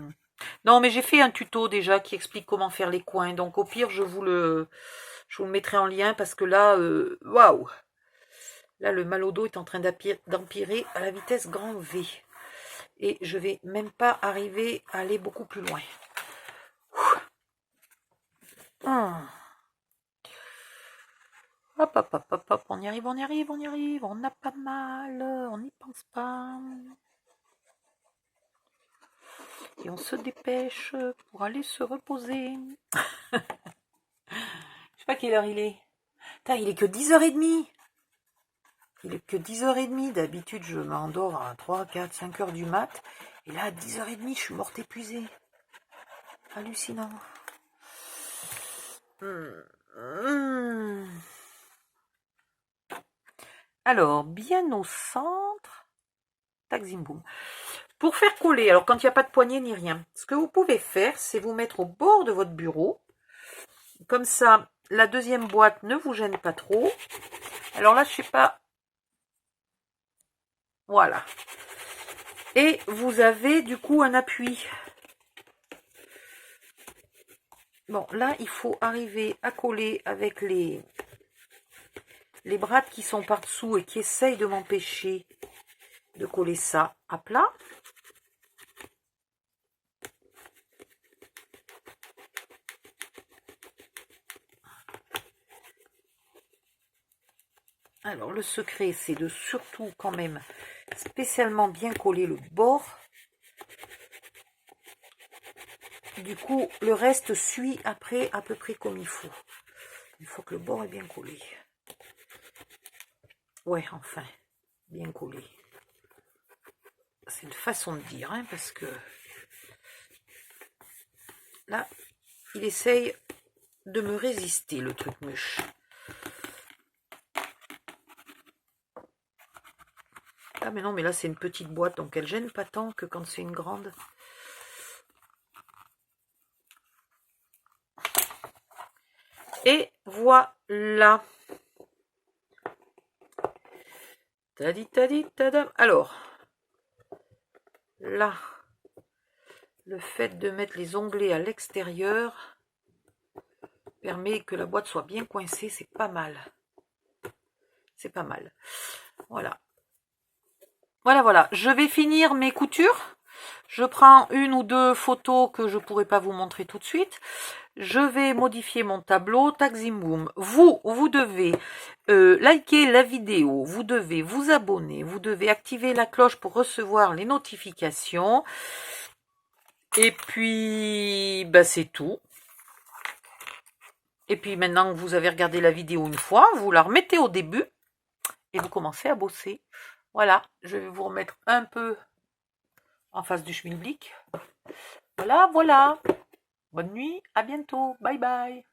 Non, mais j'ai fait un tuto déjà qui explique comment faire les coins. Donc au pire, je vous le mettrai en lien parce que là, waouh! Là, le mal au dos est en train d'empirer à la vitesse grand V. Et je vais même pas arriver à aller beaucoup plus loin. Hop, hop, hop, hop, hop, on y arrive, on y arrive, on y arrive. On n'a pas mal, on n'y pense pas. Et on se dépêche pour aller se reposer. Je sais pas quelle heure il est. Putain, il est que 10h30. Il est que 10h30. D'habitude, je m'endors à 3, 4, 5 heures du mat. Et là, à 10h30, je suis morte épuisée. Hallucinant. Alors, bien au centre. Tac, zim, boum. Pour faire coller, alors quand il n'y a pas de poignée ni rien, ce que vous pouvez faire, c'est vous mettre au bord de votre bureau. Comme ça, la deuxième boîte ne vous gêne pas trop. Alors là, je sais pas. Voilà. Et vous avez du coup un appui. Bon, là, il faut arriver à coller avec les brades qui sont par-dessous et qui essayent de m'empêcher de coller ça à plat. Alors, le secret, c'est de surtout quand même spécialement bien coller le bord. Du coup, le reste suit après à peu près comme il faut. Il faut que le bord est bien collé. Ouais, enfin, bien collé. C'est une façon de dire, hein, parce que là, il essaye de me résister, le truc mûche. Ah mais non, mais là c'est une petite boîte, donc elle gêne pas tant que quand c'est une grande. Et voilà. Tadi tadi tadam. Alors, là, le fait de mettre les onglets à l'extérieur permet que la boîte soit bien coincée, c'est pas mal. C'est pas mal. Voilà. Voilà. Je vais finir mes coutures. Je prends une ou deux photos que je pourrais pas vous montrer tout de suite. Je vais modifier mon tableau. Tac, zim, boum. Vous devez liker la vidéo. Vous devez vous abonner. Vous devez activer la cloche pour recevoir les notifications. Et puis, bah, c'est tout. Et puis maintenant que vous avez regardé la vidéo une fois, vous la remettez au début et vous commencez à bosser. Voilà, je vais vous remettre un peu en face du schmilblick. Voilà. Bonne nuit, à bientôt. Bye bye.